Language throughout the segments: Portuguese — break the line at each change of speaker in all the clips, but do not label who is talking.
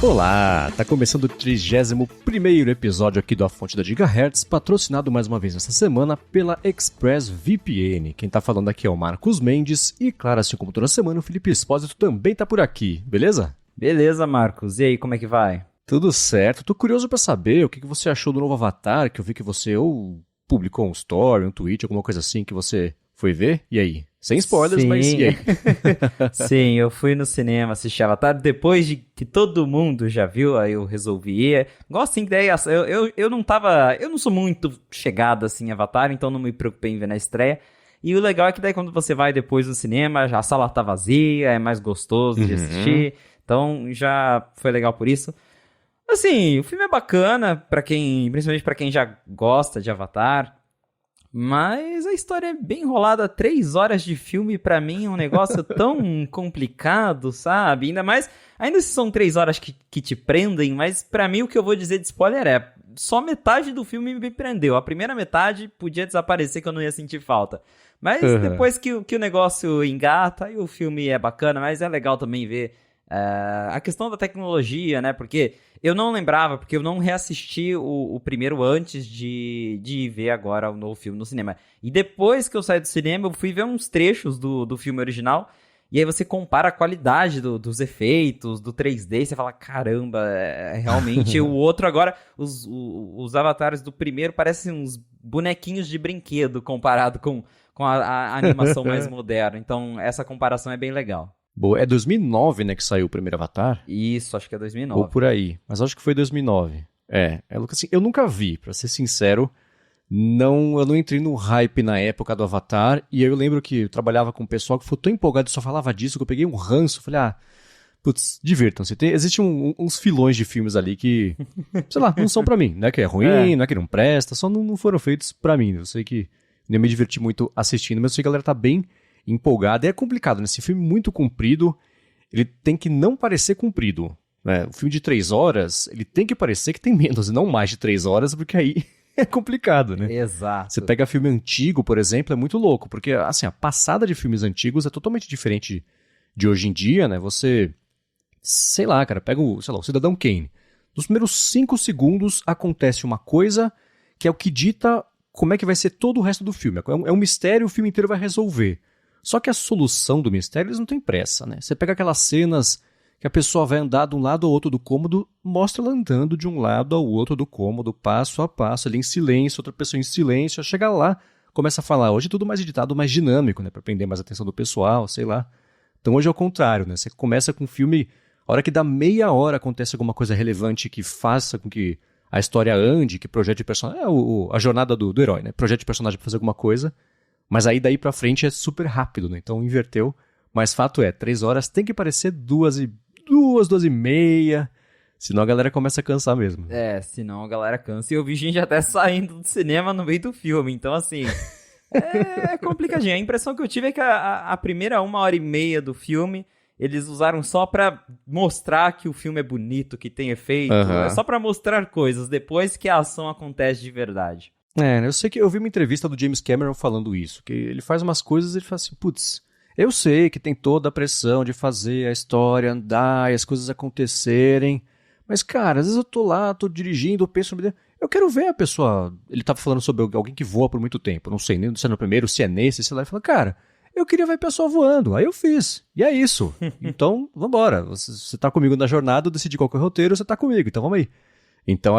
Olá, tá começando o 31º episódio aqui do A Fonte da Gigahertz, patrocinado mais uma vez essa semana pela ExpressVPN. Quem tá falando aqui é o Marcos Mendes e, claro, assim como toda semana, o Felipe Espósito também tá por aqui, beleza?
Beleza, Marcos. E aí, como é que vai?
Tudo certo. Tô curioso pra saber o que você achou do novo Avatar, que eu vi que você ou publicou um story, um tweet, alguma coisa assim que você foi ver. E aí? Sem spoilers,
Sim.
mas e aí?
Sim, eu fui no cinema assistir Avatar depois de que todo mundo já viu, aí eu resolvi ir. Gosto assim, daí eu não sou muito chegado assim em Avatar, então não me preocupei em ver na estreia. E o legal é que daí quando você vai depois no cinema, já a sala tá vazia, é mais gostoso de assistir. Então já foi legal por isso. Assim, o filme é bacana principalmente pra quem já gosta de Avatar. Mas a história é bem enrolada, 3 horas de filme pra mim é um negócio tão complicado, sabe? Ainda se são 3 horas que te prendem, mas pra mim o que eu vou dizer de spoiler é, só metade do filme me prendeu. A primeira metade podia desaparecer que eu não ia sentir falta. Mas depois que o negócio engata, aí o filme é bacana, mas é legal também ver a questão da tecnologia, né? Porque eu não lembrava, porque eu não reassisti o primeiro antes de ver agora o novo filme no cinema. E depois que eu saí do cinema, eu fui ver uns trechos do filme original. E aí você compara a qualidade dos efeitos, do 3D, e você fala, caramba, realmente o outro agora, os avatares do primeiro parecem uns bonequinhos de brinquedo comparado com a animação mais moderna. Então essa comparação é bem legal.
Boa, é 2009, né, que saiu o primeiro Avatar?
Isso, acho que é 2009.
Ou por aí, mas acho que foi 2009. Assim, eu nunca vi, pra ser sincero, eu não entrei no hype na época do Avatar, e eu lembro que eu trabalhava com um pessoal que foi tão empolgado e só falava disso, que eu peguei um ranço, falei, putz, divirtam-se. Existem uns filões de filmes ali que, sei lá, não são pra mim, não é que é ruim, não é que não presta, só não foram feitos pra mim. Eu sei que eu me diverti muito assistindo, mas eu sei que a galera tá bem empolgada. E é complicado, né? Esse filme muito comprido, ele tem que não parecer comprido, né? O filme de 3 horas, ele tem que parecer que tem menos e não mais de 3 horas, porque aí é complicado, né?
Exato.
Você pega filme antigo, por exemplo, é muito louco, porque assim, a passada de filmes antigos é totalmente diferente de hoje em dia, né? Você, sei lá, cara, pega o Cidadão Kane. Nos primeiros 5 segundos acontece uma coisa que é o que dita como é que vai ser todo o resto do filme. É um mistério, o filme inteiro vai resolver. Só que a solução do mistério, eles não têm pressa, né? Você pega aquelas cenas que a pessoa vai andar de um lado ao outro do cômodo, mostra ela andando de um lado ao outro do cômodo, passo a passo, ali em silêncio, outra pessoa em silêncio, chega lá, começa a falar. Hoje é tudo mais editado, mais dinâmico, né? Pra prender mais a atenção do pessoal, sei lá. Então hoje é o contrário, né? Você começa com um filme, a hora que dá meia hora acontece alguma coisa relevante que faça com que a história ande, que projete o personagem. A jornada do herói, né? Projete o personagem pra fazer alguma coisa. Mas aí daí pra frente é super rápido, né? Então inverteu. Mas fato é, 3 horas tem que parecer 2h30. Senão a galera começa a cansar mesmo.
Senão a galera cansa. E eu vi gente até saindo do cinema no meio do filme. Então, assim, é complicadinho. A impressão que eu tive é que a primeira 1h30 do filme, eles usaram só pra mostrar que o filme é bonito, que tem efeito. É só pra mostrar coisas, depois que a ação acontece de verdade.
Eu sei que eu vi uma entrevista do James Cameron falando isso, que ele faz umas coisas e ele fala assim, putz, eu sei que tem toda a pressão de fazer a história andar e as coisas acontecerem, mas cara, às vezes eu tô lá, tô dirigindo, eu penso, eu quero ver a pessoa, ele tava falando sobre alguém que voa por muito tempo, não sei nem se é no primeiro, se é nesse, sei lá, ele fala, cara, eu queria ver a pessoa voando, aí eu fiz, e é isso, então vambora, você tá comigo na jornada, eu decidi qual que é o roteiro, você tá comigo, então vamos aí. Então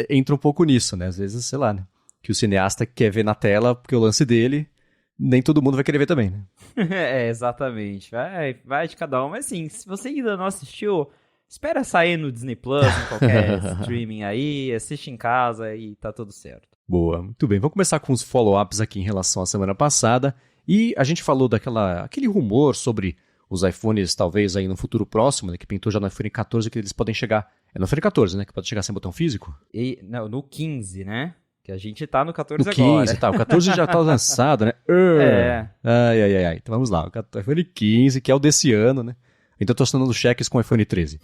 entra um pouco nisso, né? Às vezes, sei lá, né? Que o cineasta quer ver na tela, porque o lance dele, nem todo mundo vai querer ver também, né?
Exatamente. Vai de cada um. Mas assim, se você ainda não assistiu, espera sair no Disney Plus, em qualquer streaming aí, assiste em casa e tá tudo certo.
Boa, muito bem. Vamos começar com os follow-ups aqui em relação à semana passada. E a gente falou aquele rumor sobre os iPhones, talvez aí no futuro próximo, né, que pintou já no iPhone 14, que eles podem chegar... É no iPhone 14, né? Que pode chegar sem botão físico?
Não, no 15, né? Que a gente tá no 14
no
agora.
15, tá. O 14 já tá lançado, né? Ai. Então vamos lá. O iPhone 15, que é o desse ano, né? Então eu tô assinando cheques com o iPhone 13.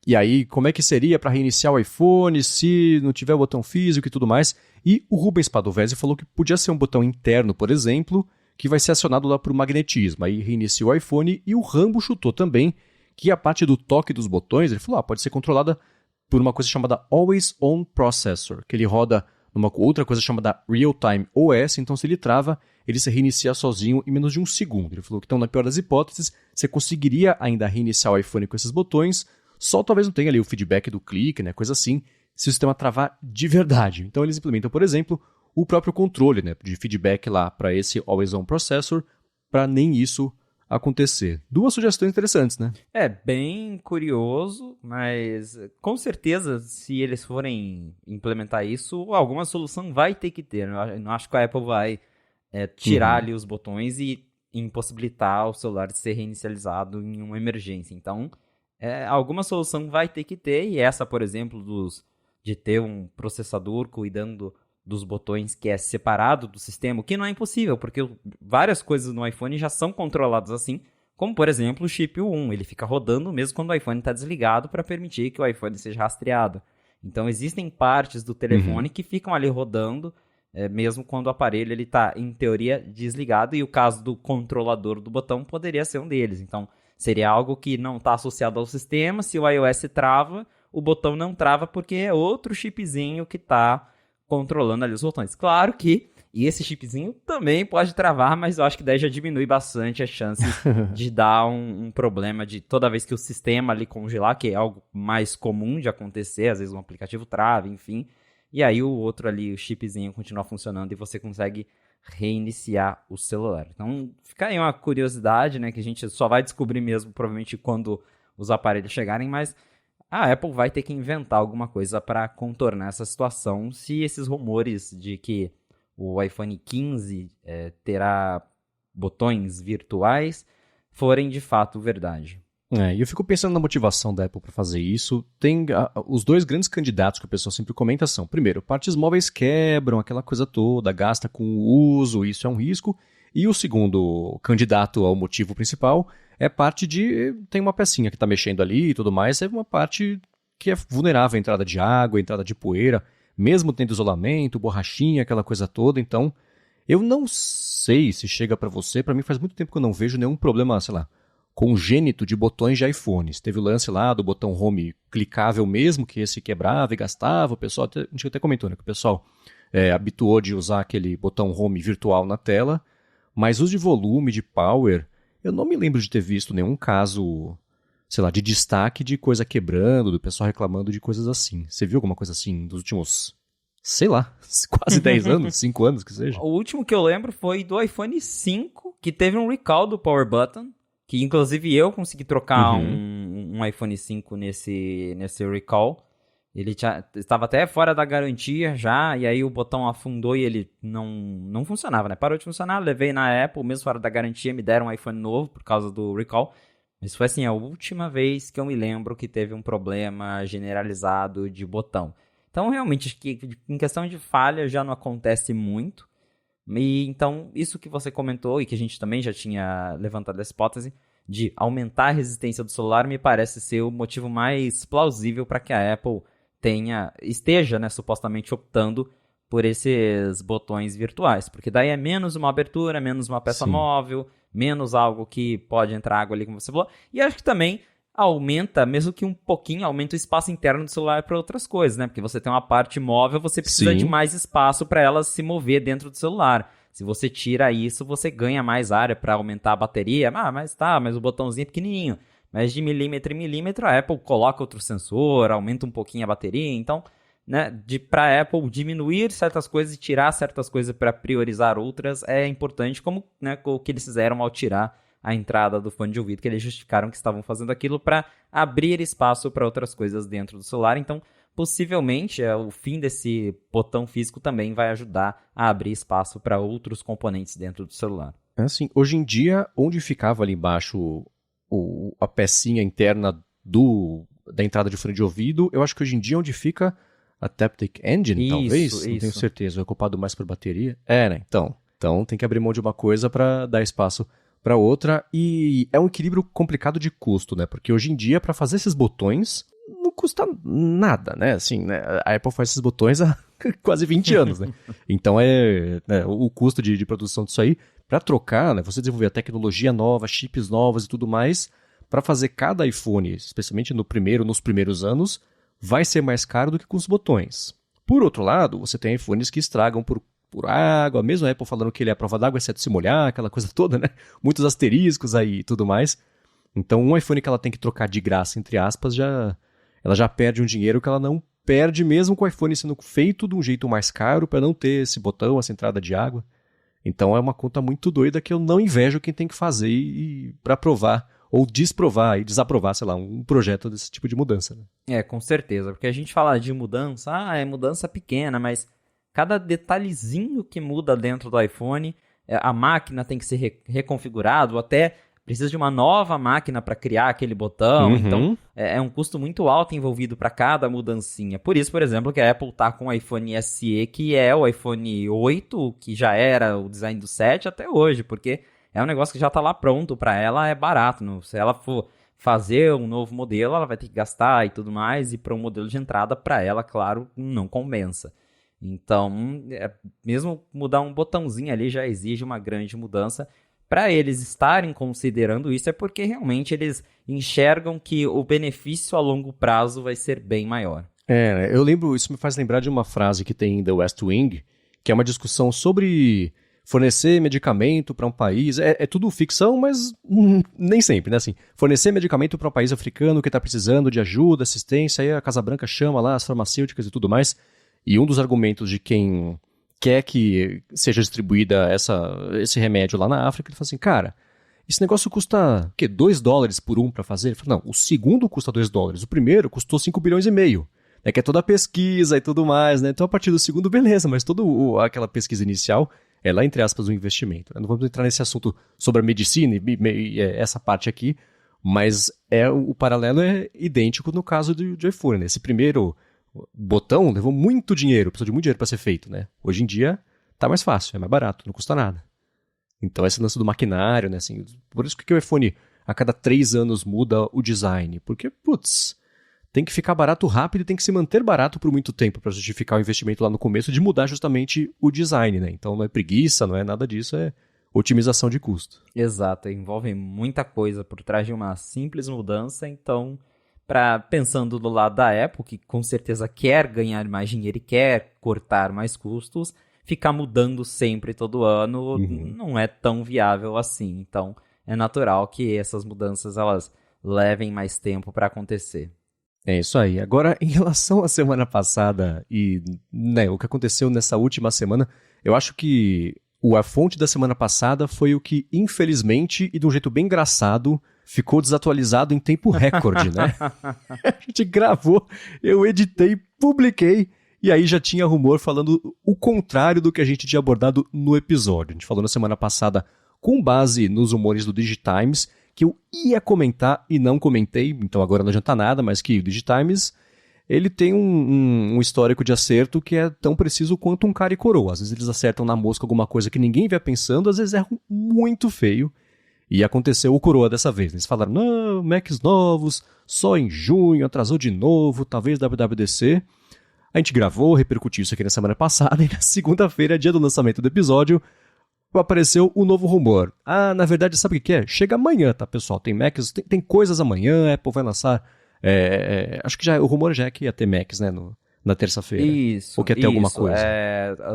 E aí, como é que seria para reiniciar o iPhone se não tiver o botão físico e tudo mais? E o Rubens Padovese falou que podia ser um botão interno, por exemplo, que vai ser acionado lá por magnetismo. Aí reinicia o iPhone e o Rambo chutou também que a parte do toque dos botões, ele falou, pode ser controlada por uma coisa chamada Always On Processor, que ele roda numa outra coisa chamada Real Time OS, então se ele trava, ele se reinicia sozinho em menos de 1 segundo. Ele falou que, então, na pior das hipóteses, você conseguiria ainda reiniciar o iPhone com esses botões, só talvez não tenha ali o feedback do clique, né, coisa assim, se o sistema travar de verdade. Então eles implementam, por exemplo, o próprio controle, né, de feedback lá para esse Always On Processor, para nem isso acontecer. 2 sugestões interessantes, né?
É bem curioso, mas com certeza, se eles forem implementar isso, alguma solução vai ter que ter. Eu não acho que a Apple vai tirar ali os botões e impossibilitar o celular de ser reinicializado em uma emergência. Então, alguma solução vai ter que ter, e essa, por exemplo, de ter um processador cuidando dos botões que é separado do sistema, o que não é impossível, porque várias coisas no iPhone já são controladas assim, como, por exemplo, o chip U1. Ele fica rodando mesmo quando o iPhone está desligado para permitir que o iPhone seja rastreado. Então, existem partes do telefone que ficam ali rodando, mesmo quando o aparelho está, em teoria, desligado, e o caso do controlador do botão poderia ser um deles. Então, seria algo que não está associado ao sistema. Se o iOS trava, o botão não trava porque é outro chipzinho que está controlando ali os botões. Claro que esse chipzinho também pode travar, mas eu acho que daí já diminui bastante as chances de dar um problema de toda vez que o sistema ali congelar, que é algo mais comum de acontecer, às vezes um aplicativo trava, enfim, e aí o outro ali, o chipzinho, continua funcionando e você consegue reiniciar o celular. Então, fica aí uma curiosidade, né, que a gente só vai descobrir mesmo, provavelmente, quando os aparelhos chegarem, mas a Apple vai ter que inventar alguma coisa para contornar essa situação, se esses rumores de que o iPhone 15 terá botões virtuais forem de fato verdade.
E eu fico pensando na motivação da Apple para fazer isso. Tem os 2 grandes candidatos que o pessoal sempre comenta são, primeiro, partes móveis quebram, aquela coisa toda, gasta com o uso, isso é um risco. E o segundo candidato ao motivo principal é parte de... tem uma pecinha que está mexendo ali e tudo mais, é uma parte que é vulnerável à entrada de água, à entrada de poeira, mesmo tendo isolamento, borrachinha, aquela coisa toda. Então, eu não sei se chega para você, para mim faz muito tempo que eu não vejo nenhum problema, sei lá, congênito de botões de iPhones. Teve o lance lá do botão home clicável mesmo, que esse quebrava e gastava, o pessoal, a gente até comentou, né, que o pessoal habituou de usar aquele botão home virtual na tela, mas os de volume, de power, eu não me lembro de ter visto nenhum caso, sei lá, de destaque de coisa quebrando, do pessoal reclamando de coisas assim. Você viu alguma coisa assim dos últimos, sei lá, quase 10 anos, 5 anos que seja?
O último que eu lembro foi do iPhone 5, que teve um recall do Power Button, que inclusive eu consegui trocar um iPhone 5 nesse recall. Ele estava até fora da garantia já, e aí o botão afundou e ele não funcionava, né? Parou de funcionar, levei na Apple, mesmo fora da garantia, me deram um iPhone novo por causa do recall. Mas foi assim, a última vez que eu me lembro que teve um problema generalizado de botão. Então, realmente, acho que em questão de falha já não acontece muito. E, então, isso que você comentou e que a gente também já tinha levantado essa hipótese de aumentar a resistência do celular me parece ser o motivo mais plausível para que a Apple esteja, né, supostamente optando por esses botões virtuais, porque daí é menos uma abertura, menos uma peça móvel, menos algo que pode entrar água ali, como você falou, e acho que também aumenta, mesmo que um pouquinho, aumenta o espaço interno do celular para outras coisas, né, porque você tem uma parte móvel, você precisa de mais espaço para ela se mover dentro do celular. Se você tira isso, você ganha mais área para aumentar a bateria, mas o botãozinho é pequenininho. Mas de milímetro em milímetro, a Apple coloca outro sensor, aumenta um pouquinho a bateria. Então, né, para a Apple diminuir certas coisas e tirar certas coisas para priorizar outras é importante, como, né, o que eles fizeram ao tirar a entrada do fone de ouvido, que eles justificaram que estavam fazendo aquilo para abrir espaço para outras coisas dentro do celular. Então, possivelmente, o fim desse botão físico também vai ajudar a abrir espaço para outros componentes dentro do celular.
Assim, hoje em dia, onde ficava ali embaixo a pecinha interna da entrada de fone de ouvido, eu acho que hoje em dia onde fica a Taptic Engine, talvez, não tenho certeza, é ocupado mais por bateria. Né, então tem que abrir mão de uma coisa para dar espaço para outra, e é um equilíbrio complicado de custo, né, porque hoje em dia, para fazer esses botões, não custa nada, né, assim, né, a Apple faz esses botões há quase 20 anos, né, então o custo de produção disso aí, para trocar, né, você desenvolver a tecnologia nova, chips novos e tudo mais, para fazer cada iPhone, especialmente nos primeiros anos, vai ser mais caro do que com os botões. Por outro lado, você tem iPhones que estragam por água, mesmo a Apple falando que ele é a prova d'água, exceto se molhar, aquela coisa toda, né? Muitos asteriscos aí e tudo mais. Então, um iPhone que ela tem que trocar de graça, entre aspas, ela já perde um dinheiro que ela não perde mesmo com o iPhone sendo feito de um jeito mais caro para não ter esse botão, essa entrada de água. Então, é uma conta muito doida que eu não invejo quem tem que fazer para provar ou desprovar e desaprovar, sei lá, um projeto desse tipo de mudança. Né?
Com certeza, porque a gente fala de mudança, é mudança pequena, mas cada detalhezinho que muda dentro do iPhone, a máquina tem que ser reconfigurada, ou até precisa de uma nova máquina para criar aquele botão, então é um custo muito alto envolvido para cada mudancinha. Por isso, por exemplo, que a Apple tá com o iPhone SE, que é o iPhone 8, que já era o design do 7 até hoje, porque é um negócio que já tá lá pronto para ela, é barato. Se ela for fazer um novo modelo, ela vai ter que gastar e tudo mais, e para um modelo de entrada, para ela, claro, não compensa. Então, mesmo mudar um botãozinho ali já exige uma grande mudança. Para eles estarem considerando isso é porque realmente eles enxergam que o benefício a longo prazo vai ser bem maior.
Eu lembro, isso me faz lembrar de uma frase que tem em The West Wing, que é uma discussão sobre fornecer medicamento para um país. É tudo ficção, mas nem sempre, né? Assim, fornecer medicamento para um país africano que está precisando de ajuda, assistência, aí a Casa Branca chama lá as farmacêuticas e tudo mais. E um dos argumentos de quem quer que seja distribuída esse remédio lá na África, ele fala assim, cara, esse negócio custa, $2 por um para fazer? Ele fala, não, o segundo custa $2, o primeiro custou 5,5 bilhões, né, que é toda a pesquisa e tudo mais, né? Então a partir do segundo, beleza, mas toda aquela pesquisa inicial, ela é, entre aspas, um investimento. Né? Não vamos entrar nesse assunto sobre a medicina e essa parte aqui, mas o paralelo é idêntico no caso de iPhone, né? Esse primeiro botão levou muito dinheiro, precisou de muito dinheiro para ser feito, né? Hoje em dia tá mais fácil, é mais barato, não custa nada. Então esse lance do maquinário, né? Assim, por isso que o iPhone a cada 3 anos muda o design, porque, tem que ficar barato rápido e tem que se manter barato por muito tempo para justificar o investimento lá no começo de mudar justamente o design, né? Então não é preguiça, não é nada disso, é otimização de custo.
Exato, envolve muita coisa por trás de uma simples mudança, então pensando do lado da Apple, que com certeza quer ganhar mais dinheiro e quer cortar mais custos, ficar mudando sempre todo ano não é tão viável assim. Então, é natural que essas mudanças elas levem mais tempo para acontecer.
É isso aí. Agora, em relação à semana passada e o que aconteceu nessa última semana, eu acho que a fonte da semana passada foi o que, infelizmente, e de um jeito bem engraçado, ficou desatualizado em tempo recorde, né? A gente gravou, eu editei, publiquei, e aí já tinha rumor falando o contrário do que a gente tinha abordado no episódio. A gente falou na semana passada com base nos rumores do DigiTimes, que eu ia comentar e não comentei, então agora não adianta nada, mas que o DigiTimes, ele tem um histórico de acerto que é tão preciso quanto um cara e coroa. Às vezes eles acertam na mosca alguma coisa que ninguém vai pensando, às vezes erram muito feio. E aconteceu o coroa dessa vez. Eles falaram, não, Macs novos, só em junho, atrasou de novo, talvez WWDC. A gente gravou, repercutiu isso aqui na semana passada, e na segunda-feira, dia do lançamento do episódio, apareceu o novo rumor. Na verdade, sabe o que é? Chega amanhã, tá, pessoal? Tem Macs, tem coisas amanhã, a Apple vai lançar... acho que o rumor já é que ia ter Macs, né, na terça-feira.
Isso,
ou que ia ter alguma coisa.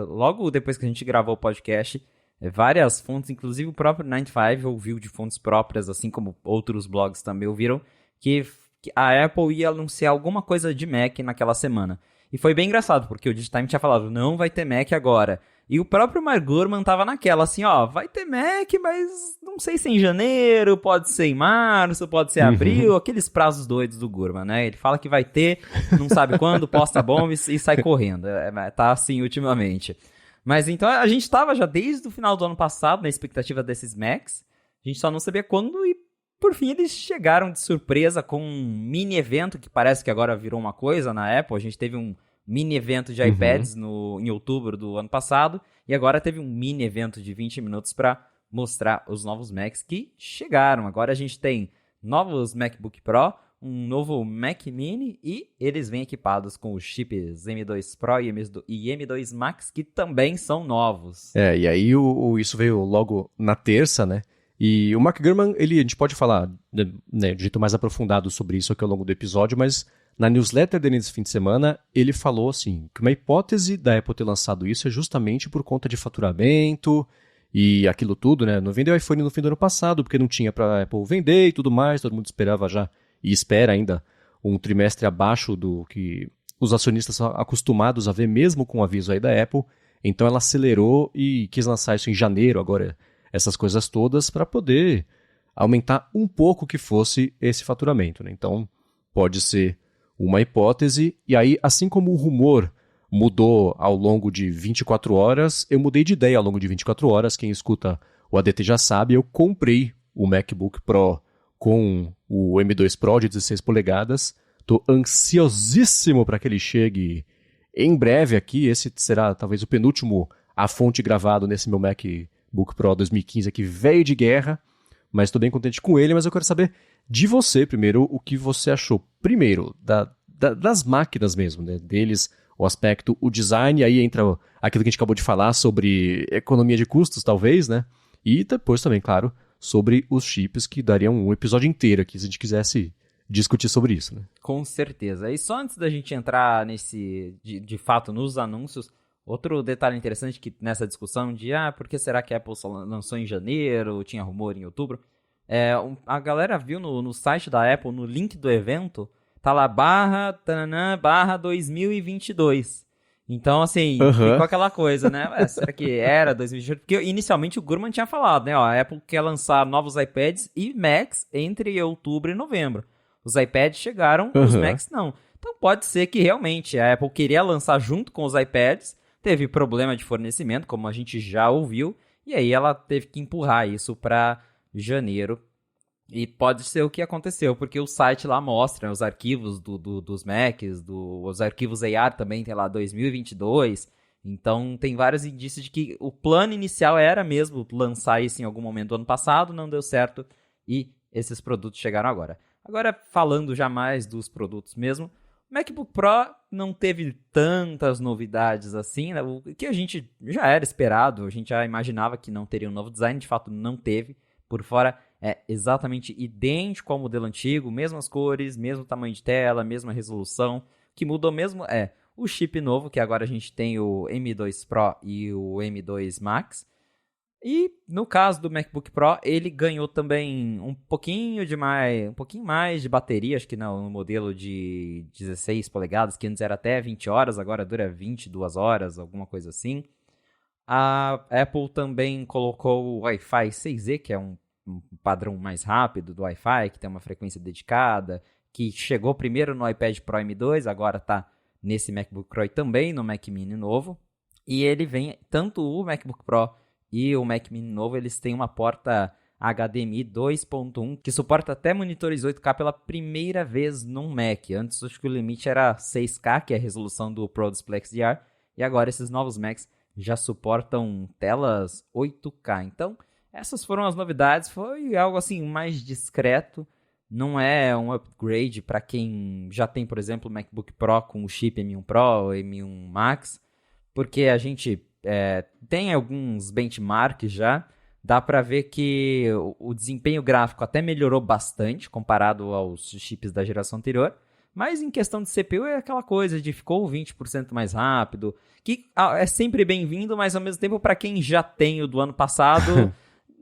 Logo depois que a gente gravou o podcast, várias fontes, inclusive o próprio 95 ouviu de fontes próprias, assim como outros blogs também ouviram, que a Apple ia anunciar alguma coisa de Mac naquela semana. E foi bem engraçado, porque o DigiTime tinha falado, não vai ter Mac agora. E o próprio Mark Gurman tava naquela, assim, vai ter Mac, mas não sei se em janeiro, pode ser em março, pode ser em abril, aqueles prazos doidos do Gurman, né? Ele fala que vai ter, não sabe quando, posta a bomba e sai correndo. Tá assim ultimamente. Mas então a gente tava já desde o final do ano passado na expectativa desses Macs, a gente só não sabia quando e por fim eles chegaram de surpresa com um mini evento que parece que agora virou uma coisa na Apple. A gente teve um mini evento de iPads em outubro do ano passado e agora teve um mini evento de 20 minutos para mostrar os novos Macs que chegaram. Agora a gente tem novos MacBook Pro, um novo Mac Mini e eles vêm equipados com os chips M2 Pro e M2 Max que também são novos.
E aí isso veio logo na terça, né? E o Mark Gurman, a gente pode falar de jeito mais aprofundado sobre isso aqui ao longo do episódio, mas na newsletter dele nesse fim de semana, ele falou assim, que uma hipótese da Apple ter lançado isso é justamente por conta de faturamento e aquilo tudo, né? Não vendeu iPhone no fim do ano passado, porque não tinha para a Apple vender e tudo mais, todo mundo esperava já, e espera ainda, um trimestre abaixo do que os acionistas são acostumados a ver, mesmo com o aviso aí da Apple. Então ela acelerou e quis lançar isso em janeiro, agora essas coisas todas, para poder aumentar um pouco que fosse esse faturamento, né? Então pode ser uma hipótese, e aí, assim como o rumor mudou ao longo de 24 horas, eu mudei de ideia ao longo de 24 horas. Quem escuta o ADT já sabe, eu comprei o MacBook Pro com o M2 Pro de 16 polegadas. Estou ansiosíssimo para que ele chegue em breve aqui. Esse será talvez o penúltimo a fonte gravado nesse meu MacBook Pro 2015 aqui, velho de guerra, mas estou bem contente com ele. Mas eu quero saber de você, primeiro, o que você achou, primeiro, das máquinas mesmo, né? Deles, o aspecto, o design, aí entra aquilo que a gente acabou de falar sobre economia de custos, talvez, né? E depois também, claro, sobre os chips, que dariam um episódio inteiro aqui, se a gente quisesse discutir sobre isso, né?
Com certeza. E só antes da gente entrar de fato, nos anúncios, outro detalhe interessante que nessa discussão de, por que será que a Apple só lançou em janeiro, tinha rumor em outubro? A galera viu no site da Apple, no link do evento, tá lá barra 2022. Então, assim, ficou aquela coisa, né? Será que era 2022? Porque inicialmente o Gurman tinha falado, né? A Apple quer lançar novos iPads e Macs entre outubro e novembro. Os iPads chegaram, os Macs não. Então pode ser que realmente a Apple queria lançar junto com os iPads, teve problema de fornecimento, como a gente já ouviu, e aí ela teve que empurrar isso para janeiro. E pode ser o que aconteceu, porque o site lá mostra os arquivos dos Macs, os arquivos AR também tem lá 2022. Então tem vários indícios de que o plano inicial era mesmo lançar isso em algum momento do ano passado, não deu certo e esses produtos chegaram agora. Agora, falando já mais dos produtos mesmo, o MacBook Pro não teve tantas novidades assim, né? O que a gente já era esperado, a gente já imaginava que não teria um novo design, de fato não teve. Por fora é exatamente idêntico ao modelo antigo, mesmas cores, mesmo tamanho de tela, mesma resolução. O que mudou mesmo é o chip novo, que agora a gente tem o M2 Pro e o M2 Max. E no caso do MacBook Pro, ele ganhou também um pouquinho mais de bateria, acho que no modelo de 16 polegadas, que antes era até 20 horas, agora dura 22 horas, alguma coisa assim. A Apple também colocou o Wi-Fi 6E, que é um padrão mais rápido do Wi-Fi, que tem uma frequência dedicada, que chegou primeiro no iPad Pro M2, agora está nesse MacBook Pro e também no Mac Mini novo. E ele vem, tanto o MacBook Pro e o Mac Mini novo, eles têm uma porta HDMI 2.1, que suporta até monitores 8K pela primeira vez num Mac. Antes, acho que o limite era 6K, que é a resolução do Pro Display XDR, e agora esses novos Macs já suportam telas 8K. Então, essas foram as novidades. Foi algo assim mais discreto. Não é um upgrade para quem já tem, por exemplo, o MacBook Pro com o chip M1 Pro, M1 Max, porque a gente tem alguns benchmarks já. Dá para ver que o desempenho gráfico até melhorou bastante comparado aos chips da geração anterior. Mas em questão de CPU é aquela coisa de ficou 20% mais rápido, que é sempre bem-vindo, mas ao mesmo tempo para quem já tem o do ano passado,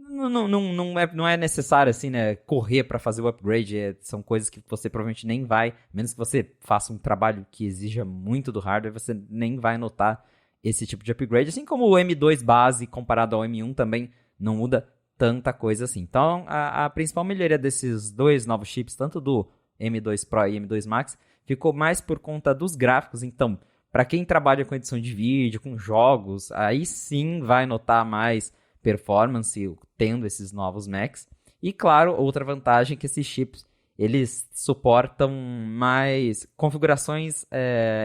não é necessário assim, né, correr para fazer o upgrade. São coisas que você provavelmente nem vai, a menos que você faça um trabalho que exija muito do hardware, você nem vai notar esse tipo de upgrade. Assim como o M2 base comparado ao M1 também não muda tanta coisa assim. Então a principal melhoria desses dois novos chips, tanto do M2 Pro e M2 Max, ficou mais por conta dos gráficos. Então, para quem trabalha com edição de vídeo, com jogos, aí sim vai notar mais performance tendo esses novos Macs. E claro, outra vantagem é que esses chips eles suportam mais configurações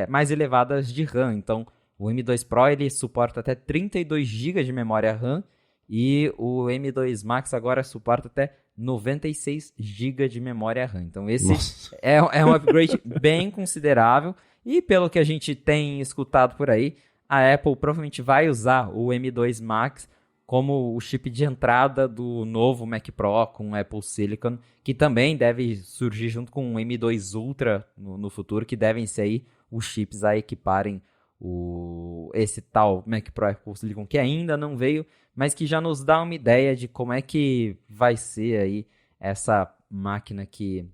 mais elevadas de RAM. Então, o M2 Pro ele suporta até 32 GB de memória RAM e o M2 Max agora suporta até 96 GB de memória RAM. Então esse é um upgrade bem considerável. E pelo que a gente tem escutado por aí, a Apple provavelmente vai usar o M2 Max como o chip de entrada do novo Mac Pro com Apple Silicon, que também deve surgir junto com o M2 Ultra no futuro, que devem ser aí os chips a equiparem esse tal Mac Pro Apple Silicon, que ainda não veio, mas que já nos dá uma ideia de como é que vai ser aí essa máquina que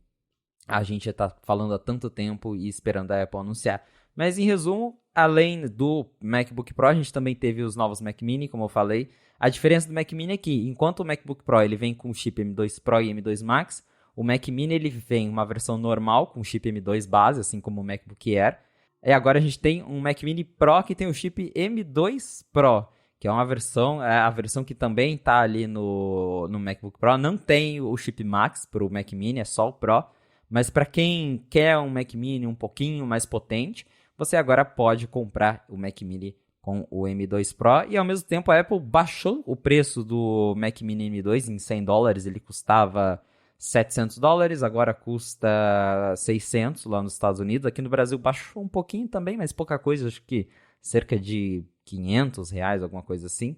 a gente está falando há tanto tempo e esperando a Apple anunciar. Mas em resumo, além do MacBook Pro, a gente também teve os novos Mac Mini, como eu falei. A diferença do Mac Mini é que, enquanto o MacBook Pro ele vem com o chip M2 Pro e M2 Max, o Mac Mini ele vem uma versão normal com o chip M2 base, assim como o MacBook Air. E agora a gente tem um Mac Mini Pro que tem o chip M2 Pro, que é uma versão, a versão que também está ali no MacBook Pro. Não tem o chip Max para o Mac Mini, é só o Pro. Mas para quem quer um Mac Mini um pouquinho mais potente, você agora pode comprar o Mac Mini com o M2 Pro. E ao mesmo tempo a Apple baixou o preço do Mac Mini M2 em $100. Ele custava $700, agora custa 600 lá nos Estados Unidos. Aqui no Brasil baixou um pouquinho também, mas pouca coisa, acho que cerca de R$500, alguma coisa assim.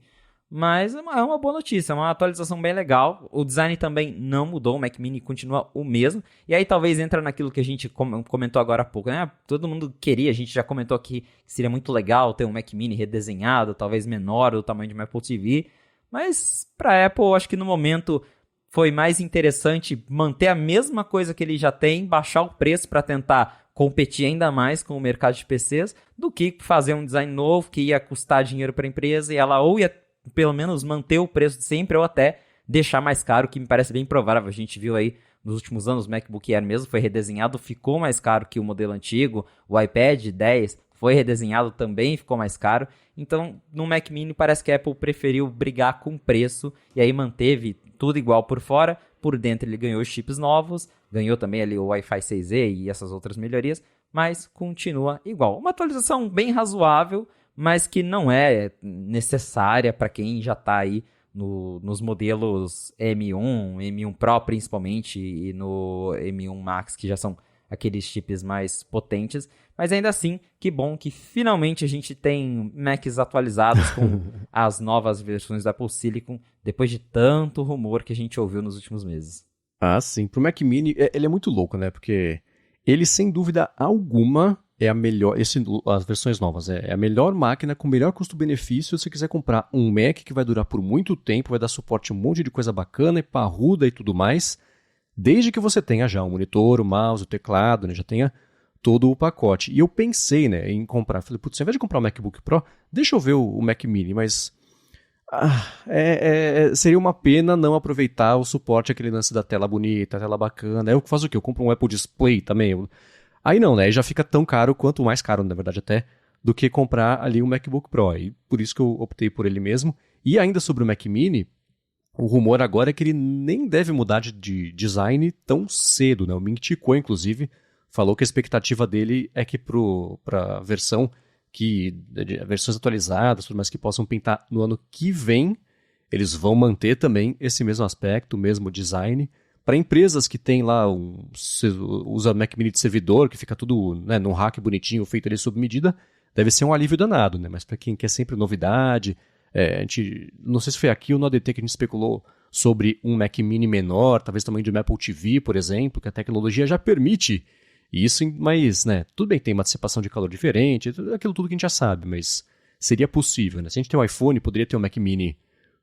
Mas é uma boa notícia, é uma atualização bem legal. O design também não mudou, o Mac Mini continua o mesmo. E aí talvez entra naquilo que a gente comentou agora há pouco, né? Todo mundo queria, a gente já comentou aqui que seria muito legal ter um Mac Mini redesenhado, talvez menor, do tamanho de uma Apple TV. Mas para a Apple, acho que no momento foi mais interessante manter a mesma coisa que ele já tem, baixar o preço para tentar competir ainda mais com o mercado de PCs, do que fazer um design novo que ia custar dinheiro para a empresa e ela ou ia pelo menos manter o preço de sempre ou até deixar mais caro, que me parece bem provável. A gente viu aí nos últimos anos o MacBook Air mesmo foi redesenhado, ficou mais caro que o modelo antigo. O iPad 10 foi redesenhado, também ficou mais caro. Então, no Mac Mini parece que a Apple preferiu brigar com o preço e aí manteve tudo igual por fora. Por dentro ele ganhou chips novos, ganhou também ali o Wi-Fi 6E e essas outras melhorias, mas continua igual. Uma atualização bem razoável, mas que não é necessária para quem já está aí nos modelos M1, M1 Pro principalmente, e no M1 Max, que já são aqueles chips mais potentes. Mas ainda assim, que bom que finalmente a gente tem Macs atualizados com as novas versões da Apple Silicon, depois de tanto rumor que a gente ouviu nos últimos meses.
Ah, sim. Pro Mac Mini, ele é muito louco, né? Porque ele, sem dúvida alguma, é a melhor, as versões novas, é a melhor máquina com o melhor custo-benefício se você quiser comprar um Mac que vai durar por muito tempo, vai dar suporte a um monte de coisa bacana e parruda e tudo mais, desde que você tenha já o monitor, o mouse, o teclado, né, já tenha todo o pacote. E eu pensei, né, em comprar, falei, putz, ao invés de comprar o MacBook Pro, deixa eu ver o Mac Mini, mas seria uma pena não aproveitar o suporte, aquele lance da tela bonita, a tela bacana. Eu faço o quê? Eu compro um Apple Display também. Aí não, né? Já fica tão caro quanto mais caro, na verdade, até, do que comprar ali um MacBook Pro. E por isso que eu optei por ele mesmo. E ainda sobre o Mac Mini, o rumor agora é que ele nem deve mudar de design tão cedo, né? O Ming Chi Kuo, inclusive, falou que a expectativa dele é que para a versão versões atualizadas, tudo mais que possam pintar no ano que vem, eles vão manter também esse mesmo aspecto, o mesmo design. Para empresas que tem lá, usa Mac Mini de servidor, que fica tudo, né, num rack bonitinho, feito ali sob medida, deve ser um alívio danado, né? Mas para quem quer sempre novidade, a gente, não sei se foi aqui ou no ADT que a gente especulou sobre um Mac Mini menor, talvez tamanho de uma Apple TV, por exemplo, que a tecnologia já permite isso, mas, né, tudo bem, tem uma dissipação de calor diferente, aquilo tudo que a gente já sabe, mas seria possível, né? Se a gente tem um iPhone, poderia ter um Mac Mini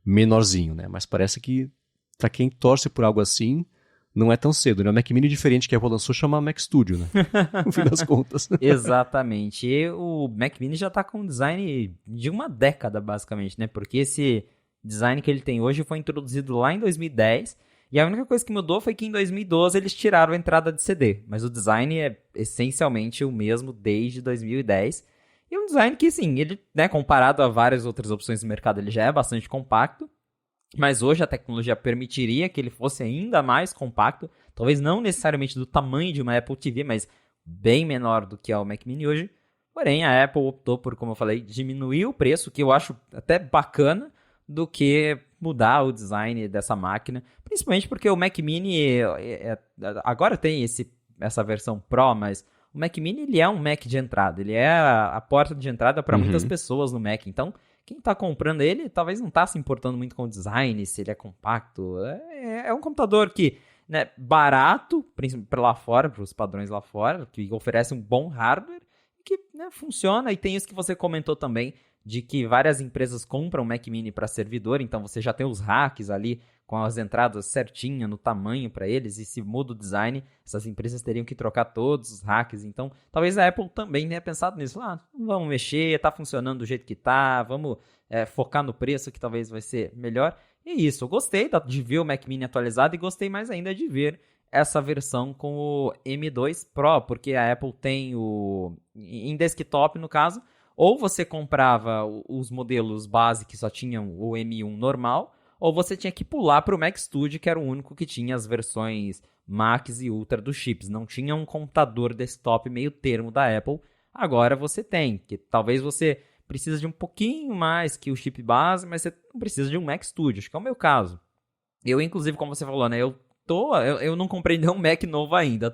menorzinho, né? Mas parece que para quem torce por algo assim, não é tão cedo, né? O Mac Mini diferente que a Apple lançou chama Mac Studio, né? No fim das contas.
Exatamente. E o Mac Mini já tá com um design de uma década, basicamente, né? Porque esse design que ele tem hoje foi introduzido lá em 2010, e a única coisa que mudou foi que em 2012 eles tiraram a entrada de CD, mas o design é essencialmente o mesmo desde 2010. E um design que, sim, ele, né, comparado a várias outras opções do mercado, ele já é bastante compacto. Mas hoje a tecnologia permitiria que ele fosse ainda mais compacto, talvez não necessariamente do tamanho de uma Apple TV, mas bem menor do que é o Mac Mini hoje. Porém, a Apple optou por, como eu falei, diminuir o preço, que eu acho até bacana, do que mudar o design dessa máquina. Principalmente porque o Mac Mini, agora tem essa versão Pro, mas o Mac Mini ele é um Mac de entrada, ele é a porta de entrada para muitas pessoas no Mac. Então, quem tá comprando ele talvez não tá se importando muito com o design, se ele é compacto. É um computador que, né, barato, principalmente lá fora, para os padrões lá fora, que oferece um bom hardware, que, né, funciona. E tem isso que você comentou também, de que várias empresas compram Mac Mini para servidor, então você já tem os racks ali com as entradas certinhas no tamanho para eles, e se muda o design, essas empresas teriam que trocar todos os racks. Então, talvez a Apple também tenha pensado nisso. Não vamos mexer, tá funcionando do jeito que tá, vamos focar no preço, que talvez vai ser melhor. E isso, eu gostei de ver o Mac Mini atualizado, e gostei mais ainda de ver essa versão com o M2 Pro, porque a Apple tem em desktop, no caso, ou você comprava os modelos base que só tinham o M1 normal, ou você tinha que pular para o Mac Studio, que era o único que tinha as versões Max e Ultra dos chips. Não tinha um computador desktop meio termo da Apple. Agora você tem, que talvez você precisa de um pouquinho mais que o chip base, mas você não precisa de um Mac Studio, acho que é o meu caso. Eu, inclusive, como você falou, né, eu não comprei nenhum Mac novo ainda,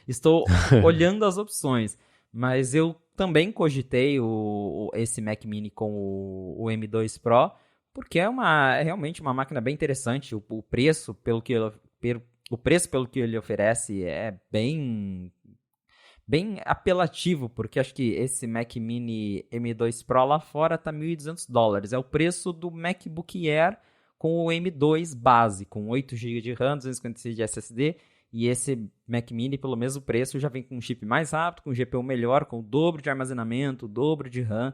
estou olhando as opções, mas eu também cogitei esse Mac Mini com o M2 Pro, porque é realmente uma máquina bem interessante. O preço pelo que ele oferece é bem apelativo, porque acho que esse Mac Mini M2 Pro lá fora tá $1.200. É o preço do MacBook Air com o M2 base, com 8 GB de RAM, 256 de SSD, e esse Mac Mini, pelo mesmo preço, já vem com um chip mais rápido, com GPU melhor, com o dobro de armazenamento, o dobro de RAM.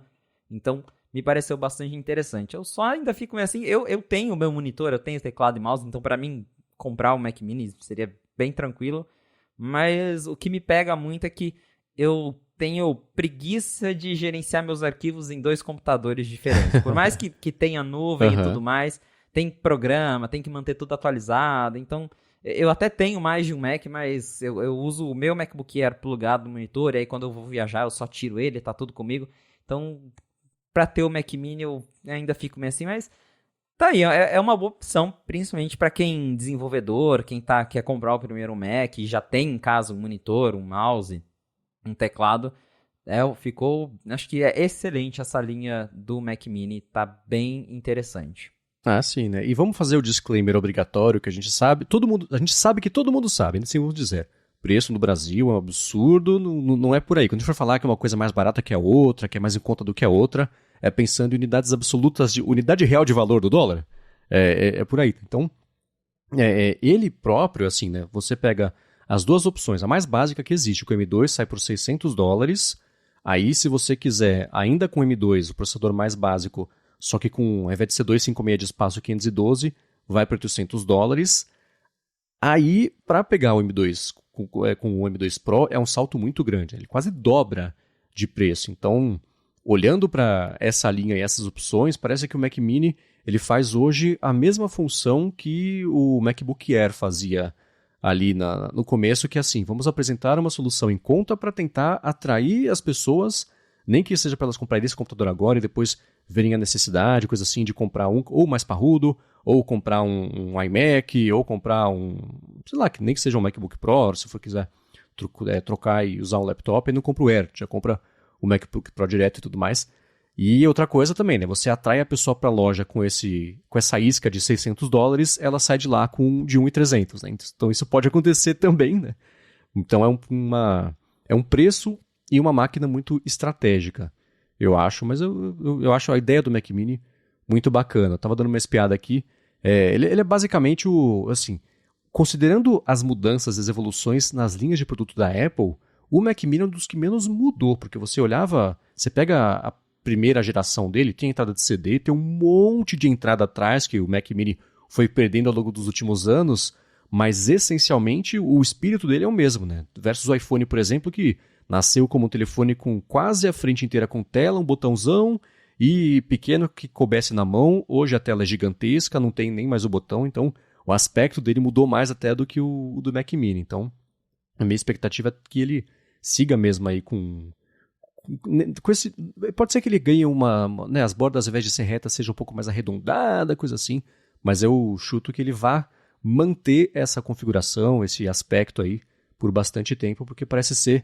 Então, me pareceu bastante interessante. Eu só ainda fico meio assim, eu tenho o meu monitor, eu tenho teclado e mouse, então para mim comprar o Mac Mini seria bem tranquilo, mas o que me pega muito é que eu tenho preguiça de gerenciar meus arquivos em 2 computadores diferentes. Por mais que tenha nuvem e tudo mais, tem programa, tem que manter tudo atualizado, então eu até tenho mais de um Mac, mas eu uso o meu MacBook Air plugado no monitor, e aí quando eu vou viajar eu só tiro ele, tá tudo comigo. Então, para ter o Mac Mini eu ainda fico meio assim, mas tá aí, é uma boa opção, principalmente para quem desenvolvedor, quem quer comprar o primeiro Mac e já tem em casa um monitor, um mouse, um teclado. Acho que é excelente essa linha do Mac Mini, tá bem interessante.
Ah, sim, né? E vamos fazer o disclaimer obrigatório que a gente sabe, a gente sabe que todo mundo sabe, assim vamos dizer. Preço no Brasil é um absurdo, não é por aí. Quando a gente for falar que é uma coisa mais barata que a outra, que é mais em conta do que a outra, é pensando em unidades absolutas, unidade real de valor do dólar. É por aí. Então, ele próprio, assim, né? Você pega as duas opções. A mais básica que existe, com o M2, sai por $600. Aí, se você quiser, ainda com o M2, o processador mais básico, só que ao invés de ser 256 de espaço 512, vai para $800. Aí, para pegar o M2 com o M2 Pro, é um salto muito grande. Ele quase dobra de preço. Então, olhando para essa linha e essas opções, parece que o Mac Mini ele faz hoje a mesma função que o MacBook Air fazia ali no começo, que é assim, vamos apresentar uma solução em conta para tentar atrair as pessoas, nem que seja para elas comprarem esse computador agora e depois verem a necessidade, coisa assim, de comprar um ou mais parrudo, ou comprar um iMac, ou comprar sei lá, que nem que seja um MacBook Pro, se for quiser trocar e usar um laptop, e não compra o Air, já compra o MacBook Pro direto e tudo mais. E outra coisa também, né? Você atrai a pessoa para a loja com essa isca de $600, ela sai de lá de 1.300, né? Então isso pode acontecer também, né? Então é um preço e uma máquina muito estratégica, eu acho. Mas eu acho a ideia do Mac Mini muito bacana. Eu tava dando uma espiada aqui. Ele é basicamente assim, considerando as mudanças, as evoluções nas linhas de produto da Apple, o Mac Mini é um dos que menos mudou, porque você pega a primeira geração dele, tem entrada de CD, tem um monte de entrada atrás que o Mac Mini foi perdendo ao longo dos últimos anos, mas essencialmente o espírito dele é o mesmo, né? Versus o iPhone, por exemplo, que nasceu como um telefone com quase a frente inteira com tela, um botãozão e pequeno que coubesse na mão. Hoje a tela é gigantesca, não tem nem mais o botão, então o aspecto dele mudou mais até do que o do Mac Mini. Então, a minha expectativa é que ele siga mesmo aí com esse, pode ser que ele ganhe né, as bordas, ao invés de ser retas, seja um pouco mais arredondada, coisa assim, mas eu chuto que ele vá manter essa configuração, esse aspecto aí, por bastante tempo, porque parece ser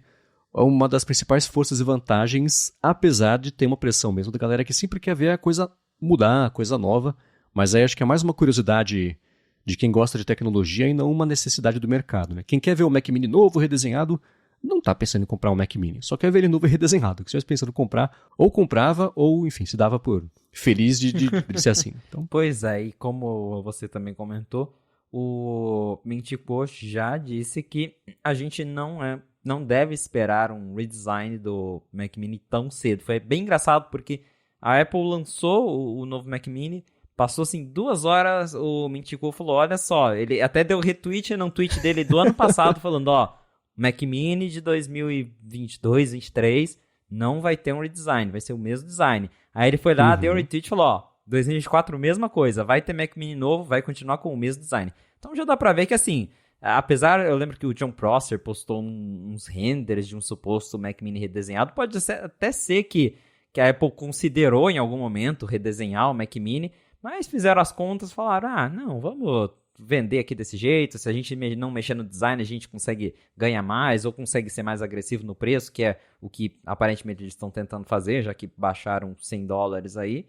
uma das principais forças e vantagens, apesar de ter uma pressão mesmo da galera que sempre quer ver a coisa mudar, a coisa nova, mas aí acho que é mais uma curiosidade de quem gosta de tecnologia e não uma necessidade do mercado, né? Quem quer ver o Mac Mini novo, redesenhado, não tá pensando em comprar um Mac Mini, só quer ver ele novo e redesenhado, que se estivesse pensando em comprar, ou comprava, ou enfim, se dava por feliz de ser assim. Então,
Pois é, e como você também comentou, o Mintico já disse que a gente não deve esperar um redesign do Mac Mini tão cedo. Foi bem engraçado porque a Apple lançou o novo Mac Mini, passou assim 2 horas, o Mintico falou, olha só, ele até deu retweet num tweet dele do ano passado falando, ó, Mac Mini de 2022, 2023 não vai ter um redesign, vai ser o mesmo design. Aí ele foi lá, deu retweet e falou, ó, 2024 mesma coisa, vai ter Mac Mini novo, vai continuar com o mesmo design. Então já dá pra ver que assim, apesar, eu lembro que o John Prosser postou uns renders de um suposto Mac Mini redesenhado, pode até ser que a Apple considerou em algum momento redesenhar o Mac Mini, mas fizeram as contas e falaram, não, vamos vender aqui desse jeito, se a gente não mexer no design, a gente consegue ganhar mais ou consegue ser mais agressivo no preço, que é o que aparentemente eles estão tentando fazer, já que baixaram $100 aí.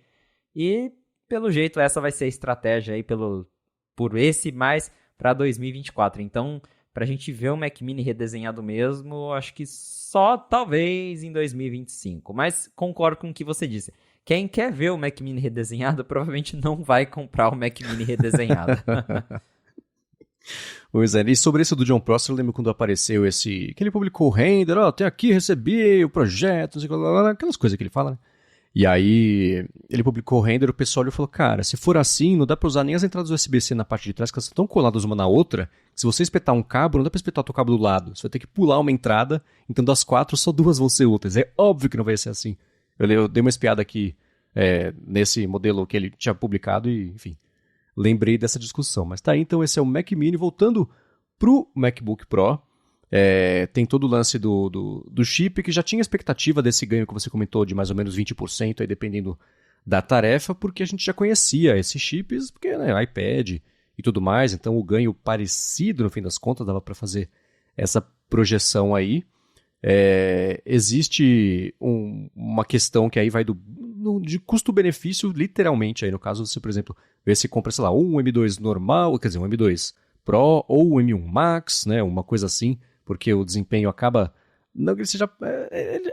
E, pelo jeito, essa vai ser a estratégia aí por esse mais para 2024. Então, para a gente ver o Mac Mini redesenhado mesmo, acho que só talvez em 2025. Mas concordo com o que você disse. Quem quer ver o Mac Mini redesenhado provavelmente não vai comprar o Mac Mini redesenhado.
Pois é, e sobre esse do John Prosser, eu lembro quando apareceu que ele publicou o render, tem aqui, recebi o projeto, não sei o que, aquelas coisas que ele fala, né? E aí, ele publicou o render, o pessoal olhou e falou, cara, se for assim, não dá pra usar nem as entradas USB-C na parte de trás, que elas estão coladas uma na outra, que se você espetar um cabo, não dá pra espetar o teu cabo do lado, você vai ter que pular uma entrada, então das 4, só 2 vão ser úteis. É óbvio que não vai ser assim. Eu dei uma espiada aqui nesse modelo que ele tinha publicado e, enfim, lembrei dessa discussão. Mas tá aí, então esse é o Mac Mini. Voltando pro MacBook Pro, tem todo o lance do chip, que já tinha expectativa desse ganho que você comentou de mais ou menos 20%, aí dependendo da tarefa, porque a gente já conhecia esses chips, porque iPad e tudo mais, então o ganho parecido, no fim das contas, dava para fazer essa projeção aí. Existe uma questão que aí vai de custo-benefício, literalmente. Aí no caso, você, por exemplo, vê se compra, sei lá, um M2 normal, quer dizer, um M2 Pro ou um M1 Max, né, uma coisa assim, porque o desempenho acaba, não que ele seja,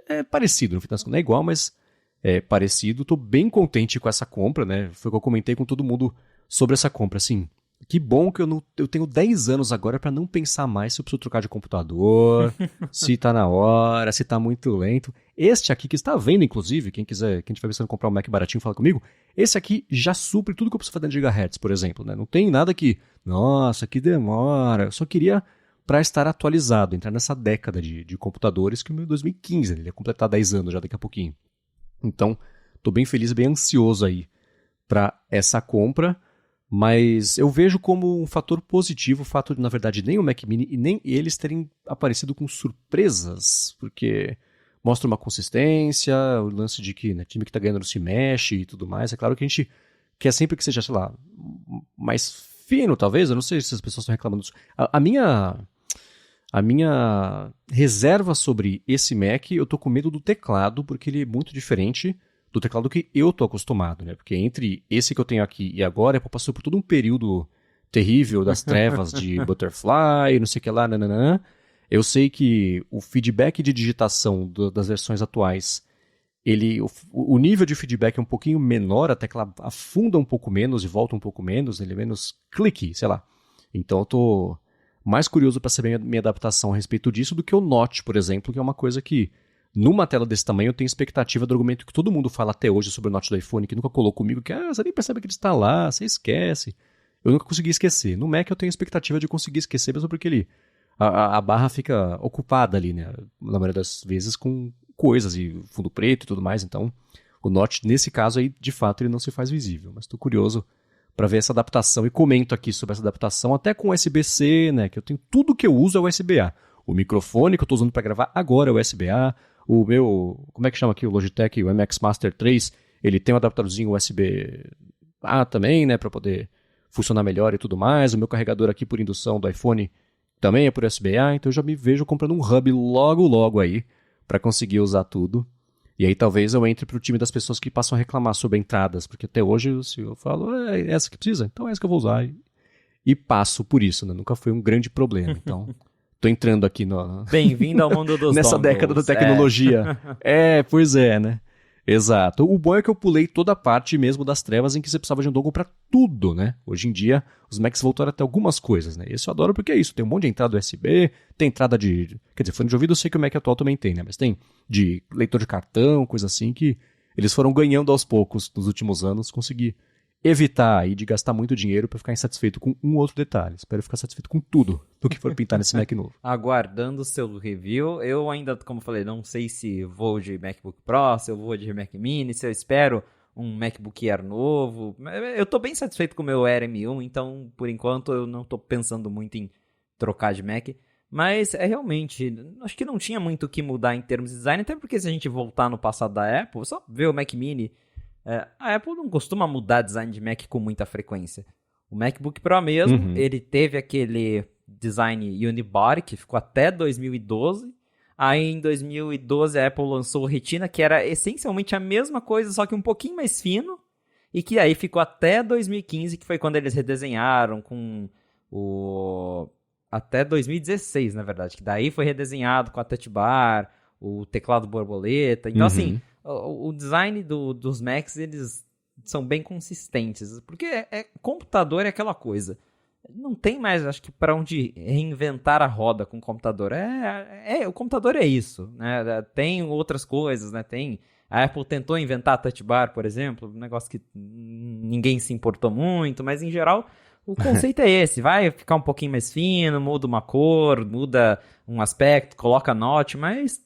é parecido, no fim das contas, não é igual, mas é parecido. Estou bem contente com essa compra, né, foi o que eu comentei com todo mundo sobre essa compra, assim. Que bom que eu tenho 10 anos agora para não pensar mais se eu preciso trocar de computador, se tá na hora, se tá muito lento. Este aqui que está vendo, inclusive, quem estiver pensando em comprar um Mac baratinho, fala comigo. Esse aqui já supre tudo que eu preciso fazer em gigahertz, por exemplo, né? Não tem nada que, nossa, que demora. Eu só queria para estar atualizado, entrar nessa década de computadores, que o meu é 2015, ele ia completar 10 anos já daqui a pouquinho. Então, tô bem feliz e bem ansioso aí para essa compra. Mas eu vejo como um fator positivo o fato de, na verdade, nem o Mac Mini e nem eles terem aparecido com surpresas, porque mostra uma consistência, o lance de que time que tá ganhando não se mexe e tudo mais. É claro que a gente quer sempre que seja, sei lá, mais fino, talvez. Eu não sei se as pessoas estão reclamando disso. A minha reserva sobre esse Mac, eu tô com medo do teclado, porque ele é muito diferente do teclado que eu tô acostumado, né? Porque entre esse que eu tenho aqui e agora, eu passou por todo um período terrível das trevas de Butterfly, não sei o que lá, nananã. Eu sei que o feedback de digitação das versões atuais, o nível de feedback é um pouquinho menor, a tecla afunda um pouco menos e volta um pouco menos, ele é menos clique, sei lá. Então eu tô mais curioso para saber minha adaptação a respeito disso do que o Notch, por exemplo, que é uma coisa que numa tela desse tamanho eu tenho expectativa do argumento que todo mundo fala até hoje sobre o Notch do iPhone, que nunca colou comigo, que você nem percebe que ele está lá, você esquece. Eu nunca consegui esquecer. No Mac eu tenho expectativa de conseguir esquecer, mesmo porque a barra fica ocupada ali, né? Na maioria das vezes com coisas e fundo preto e tudo mais, então o Notch, nesse caso aí, de fato, ele não se faz visível. Mas estou curioso para ver essa adaptação e comento aqui sobre essa adaptação, até com USB-C, né? Que eu tenho tudo que eu uso é USB-A. O microfone que eu estou usando para gravar agora é USB-A. O meu, como é que chama aqui, o Logitech, o MX Master 3, ele tem um adaptadorzinho USB-A também, né, para poder funcionar melhor e tudo mais. O meu carregador aqui por indução do iPhone também é por USB-A, então eu já me vejo comprando um hub logo aí para conseguir usar tudo. E aí talvez eu entre pro time das pessoas que passam a reclamar sobre entradas, porque até hoje se eu falo, é essa que precisa, então é essa que eu vou usar. E passo por isso, né? Nunca foi um grande problema. Então, tô entrando aqui
Bem-vindo ao mundo dos
nessa
dongles.
década da tecnologia. Pois é, né? Exato. O bom é que eu pulei toda a parte mesmo das trevas em que você precisava de um dongle para tudo, né? Hoje em dia, os Macs voltaram até algumas coisas, né? Esse eu adoro porque é isso. Tem um monte de entrada USB, tem entrada de... Quer dizer, fone de ouvido eu sei que o Mac atual também tem, né? Mas tem de leitor de cartão, coisa assim, que eles foram ganhando aos poucos nos últimos anos. Consegui evitar aí de gastar muito dinheiro para ficar insatisfeito com um outro detalhe. Espero ficar satisfeito com tudo do que for pintar nesse Mac novo.
Aguardando o seu review. Eu ainda, como falei, não sei se vou de MacBook Pro, se eu vou de Mac Mini, se eu espero um MacBook Air novo. Eu tô bem satisfeito com o meu Air M1, então, por enquanto, eu não tô pensando muito em trocar de Mac. Mas é realmente, acho que não tinha muito o que mudar em termos de design, até porque se a gente voltar no passado da Apple, só ver o Mac Mini... a Apple não costuma mudar design de Mac com muita frequência. O MacBook Pro mesmo, ele teve aquele design unibody, que ficou até 2012. Aí em 2012 a Apple lançou o Retina, que era essencialmente a mesma coisa, só que um pouquinho mais fino. E que aí ficou até 2015, que foi quando eles redesenharam com o... Até 2016, na verdade. Que daí foi redesenhado com a Touch Bar, o teclado borboleta. Então assim... O design dos Macs, eles são bem consistentes, porque computador é aquela coisa. Não tem mais, acho que, para onde reinventar a roda com o computador. O computador é isso, né? Tem outras coisas, né? A Apple tentou inventar a Touch Bar, por exemplo, um negócio que ninguém se importou muito, mas em geral o conceito é esse. Vai ficar um pouquinho mais fino, muda uma cor, muda um aspecto, coloca notch, mas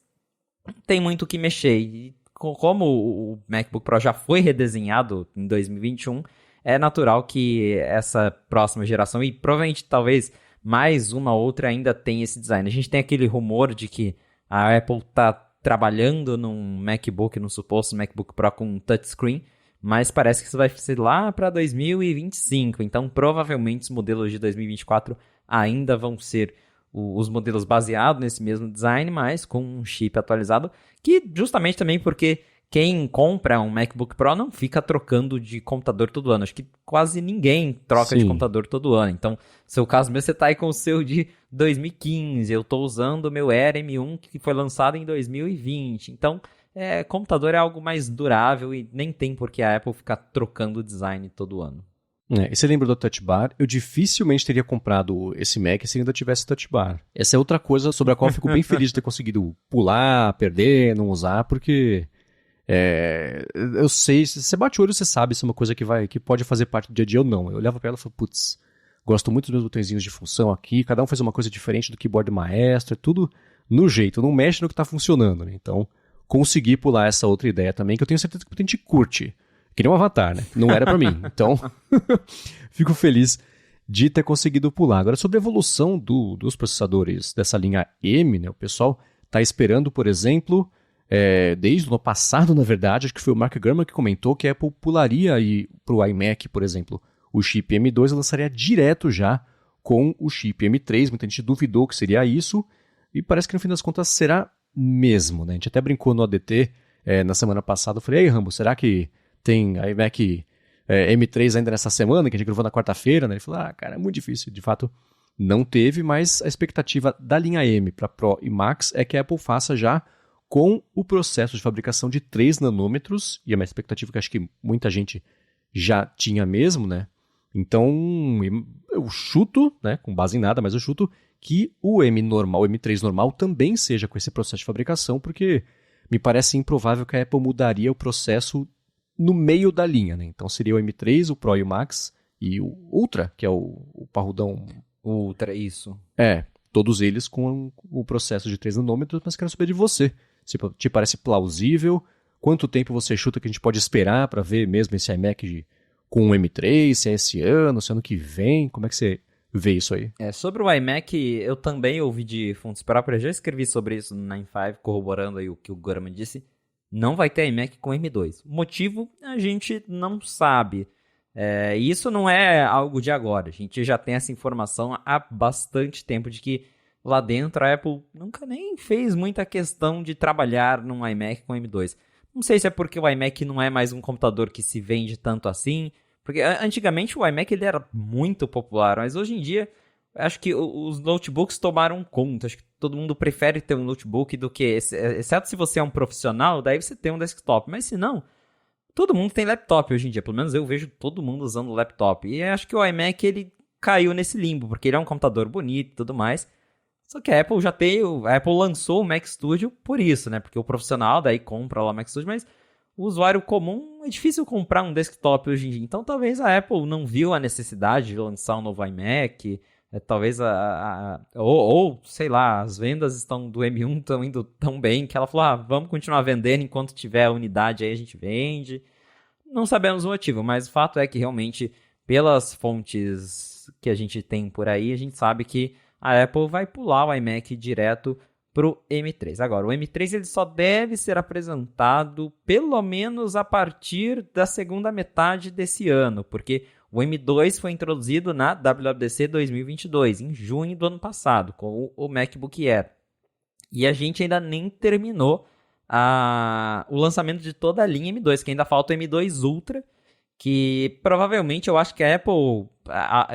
não tem muito o que mexer. E como o MacBook Pro já foi redesenhado em 2021, é natural que essa próxima geração, e provavelmente talvez mais uma outra, ainda tenha esse design. A gente tem aquele rumor de que a Apple está trabalhando num MacBook, num suposto MacBook Pro com touchscreen, mas parece que isso vai ser lá para 2025. Então, provavelmente, os modelos de 2024 ainda vão ser os modelos baseados nesse mesmo design, mas com um chip atualizado, que justamente também porque quem compra um MacBook Pro não fica trocando de computador todo ano. Acho que quase ninguém troca de computador todo ano. Então, seu caso mesmo, você tá aí com o seu de 2015, eu tô usando o meu Air M1 que foi lançado em 2020. Então, computador é algo mais durável e nem tem por que a Apple ficar trocando o design todo ano.
E você lembra do Touch Bar? Eu dificilmente teria comprado esse Mac se ainda tivesse Touch Bar. Essa é outra coisa sobre a qual eu fico bem feliz de ter conseguido pular, perder, não usar, porque eu sei, se você bate o olho, você sabe se é uma coisa que pode fazer parte do dia a dia ou não. Eu olhava pra ela e falava, putz, gosto muito dos meus botõezinhos de função aqui, cada um faz uma coisa diferente do keyboard maestro, é tudo no jeito, não mexe no que tá funcionando, né? Então, consegui pular essa outra ideia também, que eu tenho certeza que muita gente curte. Que nem um Avatar, né? Não era pra mim. Então, fico feliz de ter conseguido pular. Agora, sobre a evolução dos processadores dessa linha M, né? O pessoal tá esperando, por exemplo, desde o ano passado, na verdade, acho que foi o Mark Gurman que comentou que a Apple pularia pro iMac, por exemplo, o chip M2 e lançaria direto já com o chip M3. Muita gente duvidou que seria isso e parece que no fim das contas será mesmo, né? A gente até brincou no ADT na semana passada. Eu falei, ei, Rambo, será que tem iMac M3 ainda nessa semana, que a gente gravou na quarta-feira, né? Ele falou, cara, é muito difícil. De fato, não teve, mas a expectativa da linha M para Pro e Max é que a Apple faça já com o processo de fabricação de 3 nanômetros, e é uma expectativa que acho que muita gente já tinha mesmo, né? Então, eu chuto, né, com base em nada, mas eu chuto que o M normal, o M3 normal também seja com esse processo de fabricação, porque me parece improvável que a Apple mudaria o processo no meio da linha, né? Então seria o M3, o Pro e o Max e o Ultra, que é o parrudão.
Ultra, isso.
Todos eles com o processo de 3 nanômetros, mas quero saber de você. Se te parece plausível, quanto tempo você chuta que a gente pode esperar para ver mesmo esse iMac com o M3, se é esse ano, se é ano que vem, como é que você vê isso aí?
Sobre o iMac, eu também ouvi de fontes próprias, já escrevi sobre isso no 95, corroborando aí o que o Gurman disse. Não vai ter iMac com M2. O motivo a gente não sabe. Isso não é algo de agora. A gente já tem essa informação há bastante tempo de que lá dentro a Apple nunca nem fez muita questão de trabalhar num iMac com M2. Não sei se é porque o iMac não é mais um computador que se vende tanto assim, porque antigamente o iMac ele era muito popular, mas hoje em dia acho que os notebooks tomaram conta. Acho que todo mundo prefere ter um notebook do que, exceto se você é um profissional, daí você tem um desktop, mas se não, todo mundo tem laptop hoje em dia, pelo menos eu vejo todo mundo usando laptop. E acho que o iMac ele caiu nesse limbo, porque ele é um computador bonito e tudo mais. Só que a Apple a Apple lançou o Mac Studio por isso, né? Porque o profissional daí compra lá o Mac Studio, mas o usuário comum é difícil comprar um desktop hoje em dia. Então talvez a Apple não viu a necessidade de lançar um novo iMac. Talvez ou sei lá, as vendas do M1 estão indo tão bem que ela falou, vamos continuar vendendo enquanto tiver a unidade aí a gente vende. Não sabemos o motivo, mas o fato é que realmente, pelas fontes que a gente tem por aí, a gente sabe que a Apple vai pular o iMac direto pro M3. Agora, o M3 ele só deve ser apresentado pelo menos a partir da segunda metade desse ano, porque o M2 foi introduzido na WWDC 2022, em junho do ano passado, com o MacBook Air. E a gente ainda nem terminou o lançamento de toda a linha M2, que ainda falta o M2 Ultra, que provavelmente eu acho que a Apple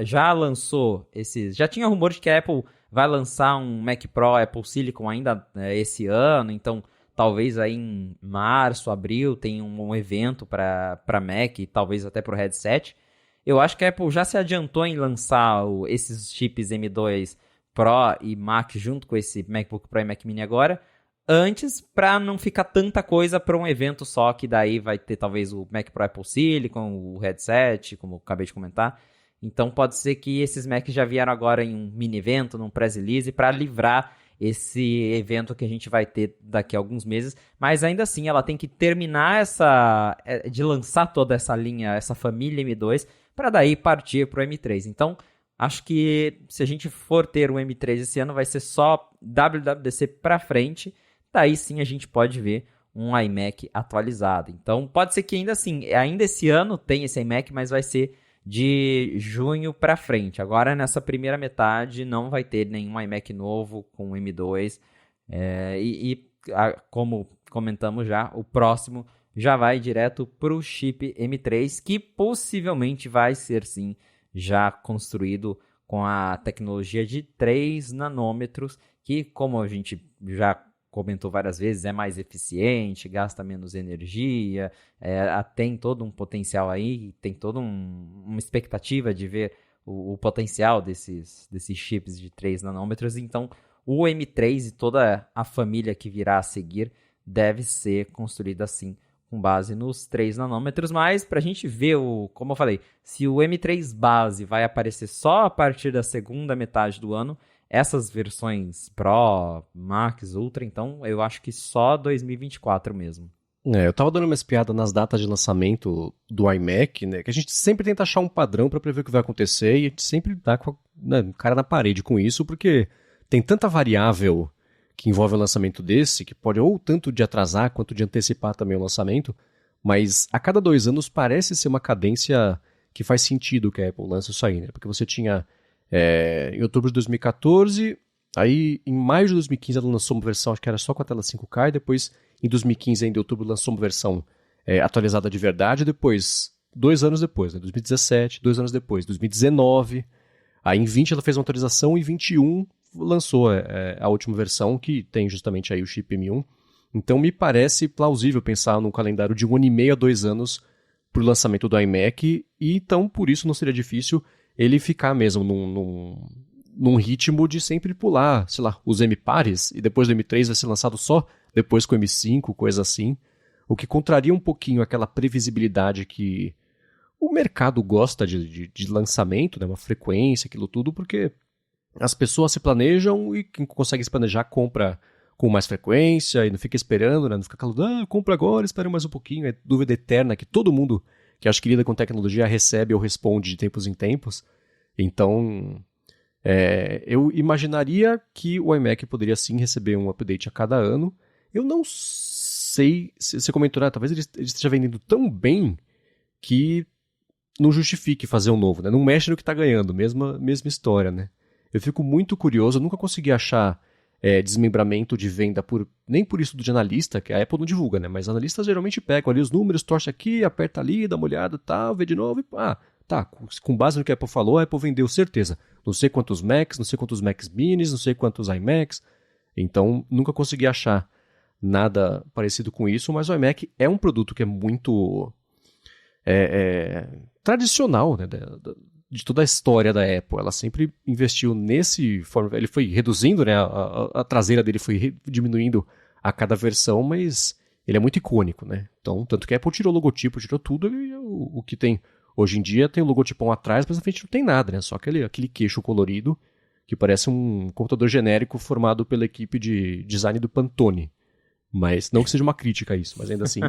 já lançou esses... Já tinha rumor de que a Apple vai lançar um Mac Pro Apple Silicon ainda esse ano, então talvez aí em março, abril, tenha um evento para Mac, talvez até para o headset. Eu acho que a Apple já se adiantou em lançar esses chips M2 Pro e Mac junto com esse MacBook Pro e Mac Mini agora, antes, para não ficar tanta coisa para um evento só, que daí vai ter talvez o Mac Pro Apple Silicon, o headset, como eu acabei de comentar. Então pode ser que esses Macs já vieram agora em um mini evento, num press release, para livrar esse evento que a gente vai ter daqui a alguns meses. Mas ainda assim, ela tem que terminar de lançar toda essa linha, essa família M2, para daí partir para o M3. Então, acho que se a gente for ter o M3 esse ano, vai ser só WWDC para frente. Daí sim a gente pode ver um iMac atualizado. Então, pode ser que ainda assim, ainda esse ano tem esse iMac, mas vai ser de junho para frente. Agora, nessa primeira metade, não vai ter nenhum iMac novo com M2. Como comentamos já, o próximo já vai direto para o chip M3, que possivelmente vai ser, sim, já construído com a tecnologia de 3 nanômetros, que, como a gente já comentou várias vezes, é mais eficiente, gasta menos energia, tem todo um potencial aí, tem toda uma expectativa de ver o potencial desses chips de 3 nanômetros. Então, o M3 e toda a família que virá a seguir deve ser construída assim, com base nos 3 nanômetros, mas para a gente ver, como eu falei, se o M3 base vai aparecer só a partir da segunda metade do ano, essas versões Pro, Max, Ultra, então eu acho que só 2024 mesmo.
Eu tava dando uma espiada nas datas de lançamento do iMac, né, que a gente sempre tenta achar um padrão para prever o que vai acontecer, e a gente sempre dá com cara na parede com isso, porque tem tanta variável que envolve o lançamento desse, que pode ou tanto de atrasar quanto de antecipar também o lançamento, mas a cada 2 anos parece ser uma cadência que faz sentido que a Apple lança isso aí, né? Porque você tinha em outubro de 2014, aí em maio de 2015 ela lançou uma versão, acho que era só com a tela 5K, e depois em 2015, ainda em outubro, lançou uma versão atualizada de verdade, e depois, 2 anos depois, né? 2017, 2 anos depois, 2019, aí em 20 ela fez uma atualização, e em 21 lançou a última versão, que tem justamente aí o chip M1. Então me parece plausível pensar num calendário de 1 ano e meio a 2 anos para o lançamento do iMac, e então por isso não seria difícil ele ficar mesmo num ritmo de sempre pular, sei lá, os M-pares, e depois do M3 vai ser lançado só depois com o M5, coisa assim, o que contraria um pouquinho aquela previsibilidade que o mercado gosta de lançamento, né, uma frequência, aquilo tudo, porque as pessoas se planejam e quem consegue se planejar compra com mais frequência e não fica esperando, né? Não fica calado, compra agora, espera mais um pouquinho. É dúvida eterna que todo mundo que acha que lida com tecnologia recebe ou responde de tempos em tempos. Então, eu imaginaria que o iMac poderia sim receber um update a cada ano. Eu não sei, você comentou, talvez ele esteja vendendo tão bem que não justifique fazer um novo, né? Não mexe no que está ganhando, mesma história, né? Eu fico muito curioso, eu nunca consegui achar desmembramento de venda nem por isso de analista, que a Apple não divulga, né? Mas analistas geralmente pegam ali os números, torce aqui, aperta ali, dá uma olhada, tal, vê de novo e tá, com base no que a Apple falou, a Apple vendeu certeza. Não sei quantos Macs, não sei quantos Macs Minis, não sei quantos iMacs. Então, nunca consegui achar nada parecido com isso, mas o iMac é um produto que é muito tradicional, né, de toda a história da Apple. Ela sempre investiu nesse forma. Ele foi reduzindo, né, a traseira dele foi diminuindo a cada versão, mas ele é muito icônico, né? Então, tanto que a Apple tirou o logotipo, tirou tudo, e o que tem hoje em dia tem o logotipão atrás, mas na frente não tem nada, né? Só aquele queixo colorido que parece um computador genérico formado pela equipe de design do Pantone. Mas não que seja uma crítica a isso, mas ainda assim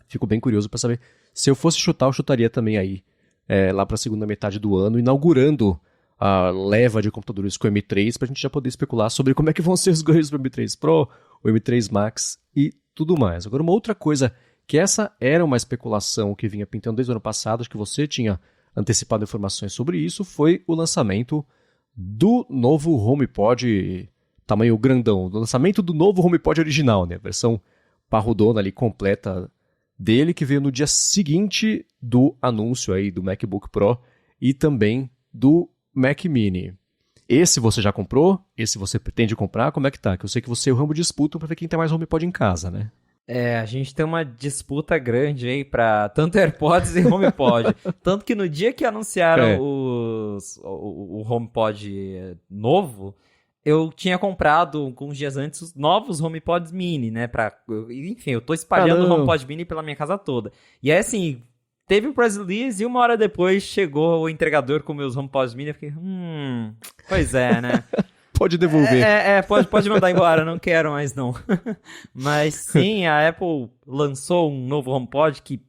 fico bem curioso para saber. Se eu fosse chutar, eu chutaria também aí lá para a segunda metade do ano, inaugurando a leva de computadores com o M3, para a gente já poder especular sobre como é que vão ser os ganhos do M3 Pro, o M3 Max e tudo mais. Agora, uma outra coisa, que essa era uma especulação que vinha pintando desde o ano passado, acho que você tinha antecipado informações sobre isso, foi o lançamento do novo HomePod tamanho grandão, do lançamento do novo HomePod original, né? A versão parrudona ali, completa dele, que veio no dia seguinte do anúncio aí do MacBook Pro e também do Mac Mini. Esse você já comprou? Esse você pretende comprar? Como é que tá? Que eu sei que você e o Rambo disputam para ver quem tem mais HomePod em casa, né?
A gente tem uma disputa grande aí pra tanto AirPods e HomePod. Tanto que no dia que anunciaram o HomePod novo, eu tinha comprado, alguns dias antes, os novos HomePods Mini, né? Enfim, eu tô espalhando o HomePod Mini pela minha casa toda. E aí, assim, teve o press release e uma hora depois chegou o entregador com meus HomePods Mini. Eu fiquei, pois é, né?
Pode devolver.
Pode mandar embora, não quero mais não. Mas sim, a Apple lançou um novo HomePod que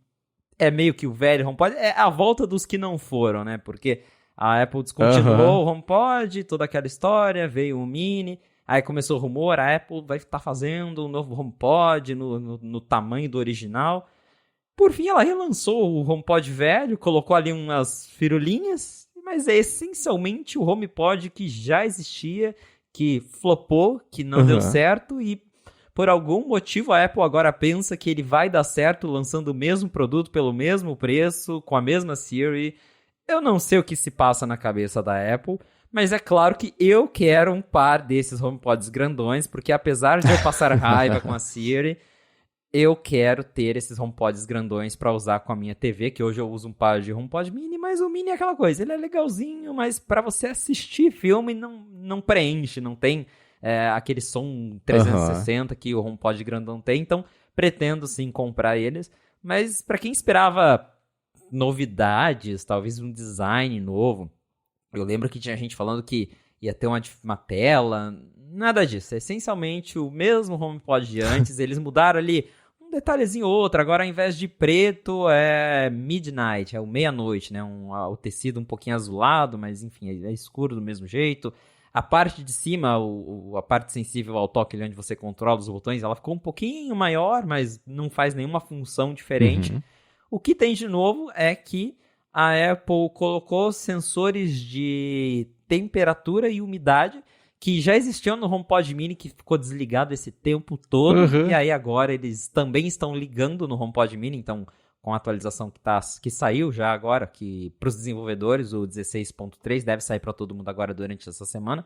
é meio que o velho HomePod. É a volta dos que não foram, né? Porque a Apple descontinuou o HomePod, toda aquela história, veio o Mini, aí começou o rumor, a Apple vai estar fazendo um novo HomePod no tamanho do original. Por fim, ela relançou o HomePod velho, colocou ali umas firulinhas, mas é essencialmente o HomePod que já existia, que flopou, que não deu certo, e por algum motivo a Apple agora pensa que ele vai dar certo lançando o mesmo produto pelo mesmo preço, com a mesma Siri. Eu não sei o que se passa na cabeça da Apple, mas é claro que eu quero um par desses HomePods grandões, porque apesar de eu passar raiva com a Siri, eu quero ter esses HomePods grandões para usar com a minha TV, que hoje eu uso um par de HomePod Mini, mas o Mini é aquela coisa, ele é legalzinho, mas para você assistir filme não preenche, não tem aquele som 360 que o HomePod grandão tem, então pretendo sim comprar eles, mas para quem esperava novidades, talvez um design novo, eu lembro que tinha gente falando que ia ter uma tela, nada disso, é essencialmente o mesmo HomePod de antes, eles mudaram ali um detalhezinho ou outro, agora ao invés de preto é midnight, é o meia-noite, né, o tecido um pouquinho azulado, mas enfim, é escuro do mesmo jeito. A parte de cima, a parte sensível ao toque, ali onde você controla os botões, ela ficou um pouquinho maior, mas não faz nenhuma função diferente. O que tem de novo é que a Apple colocou sensores de temperatura e umidade que já existiam no HomePod Mini, que ficou desligado esse tempo todo, e aí agora eles também estão ligando no HomePod Mini, então com a atualização que saiu já agora, que para os desenvolvedores, o 16.3 deve sair para todo mundo agora durante essa semana,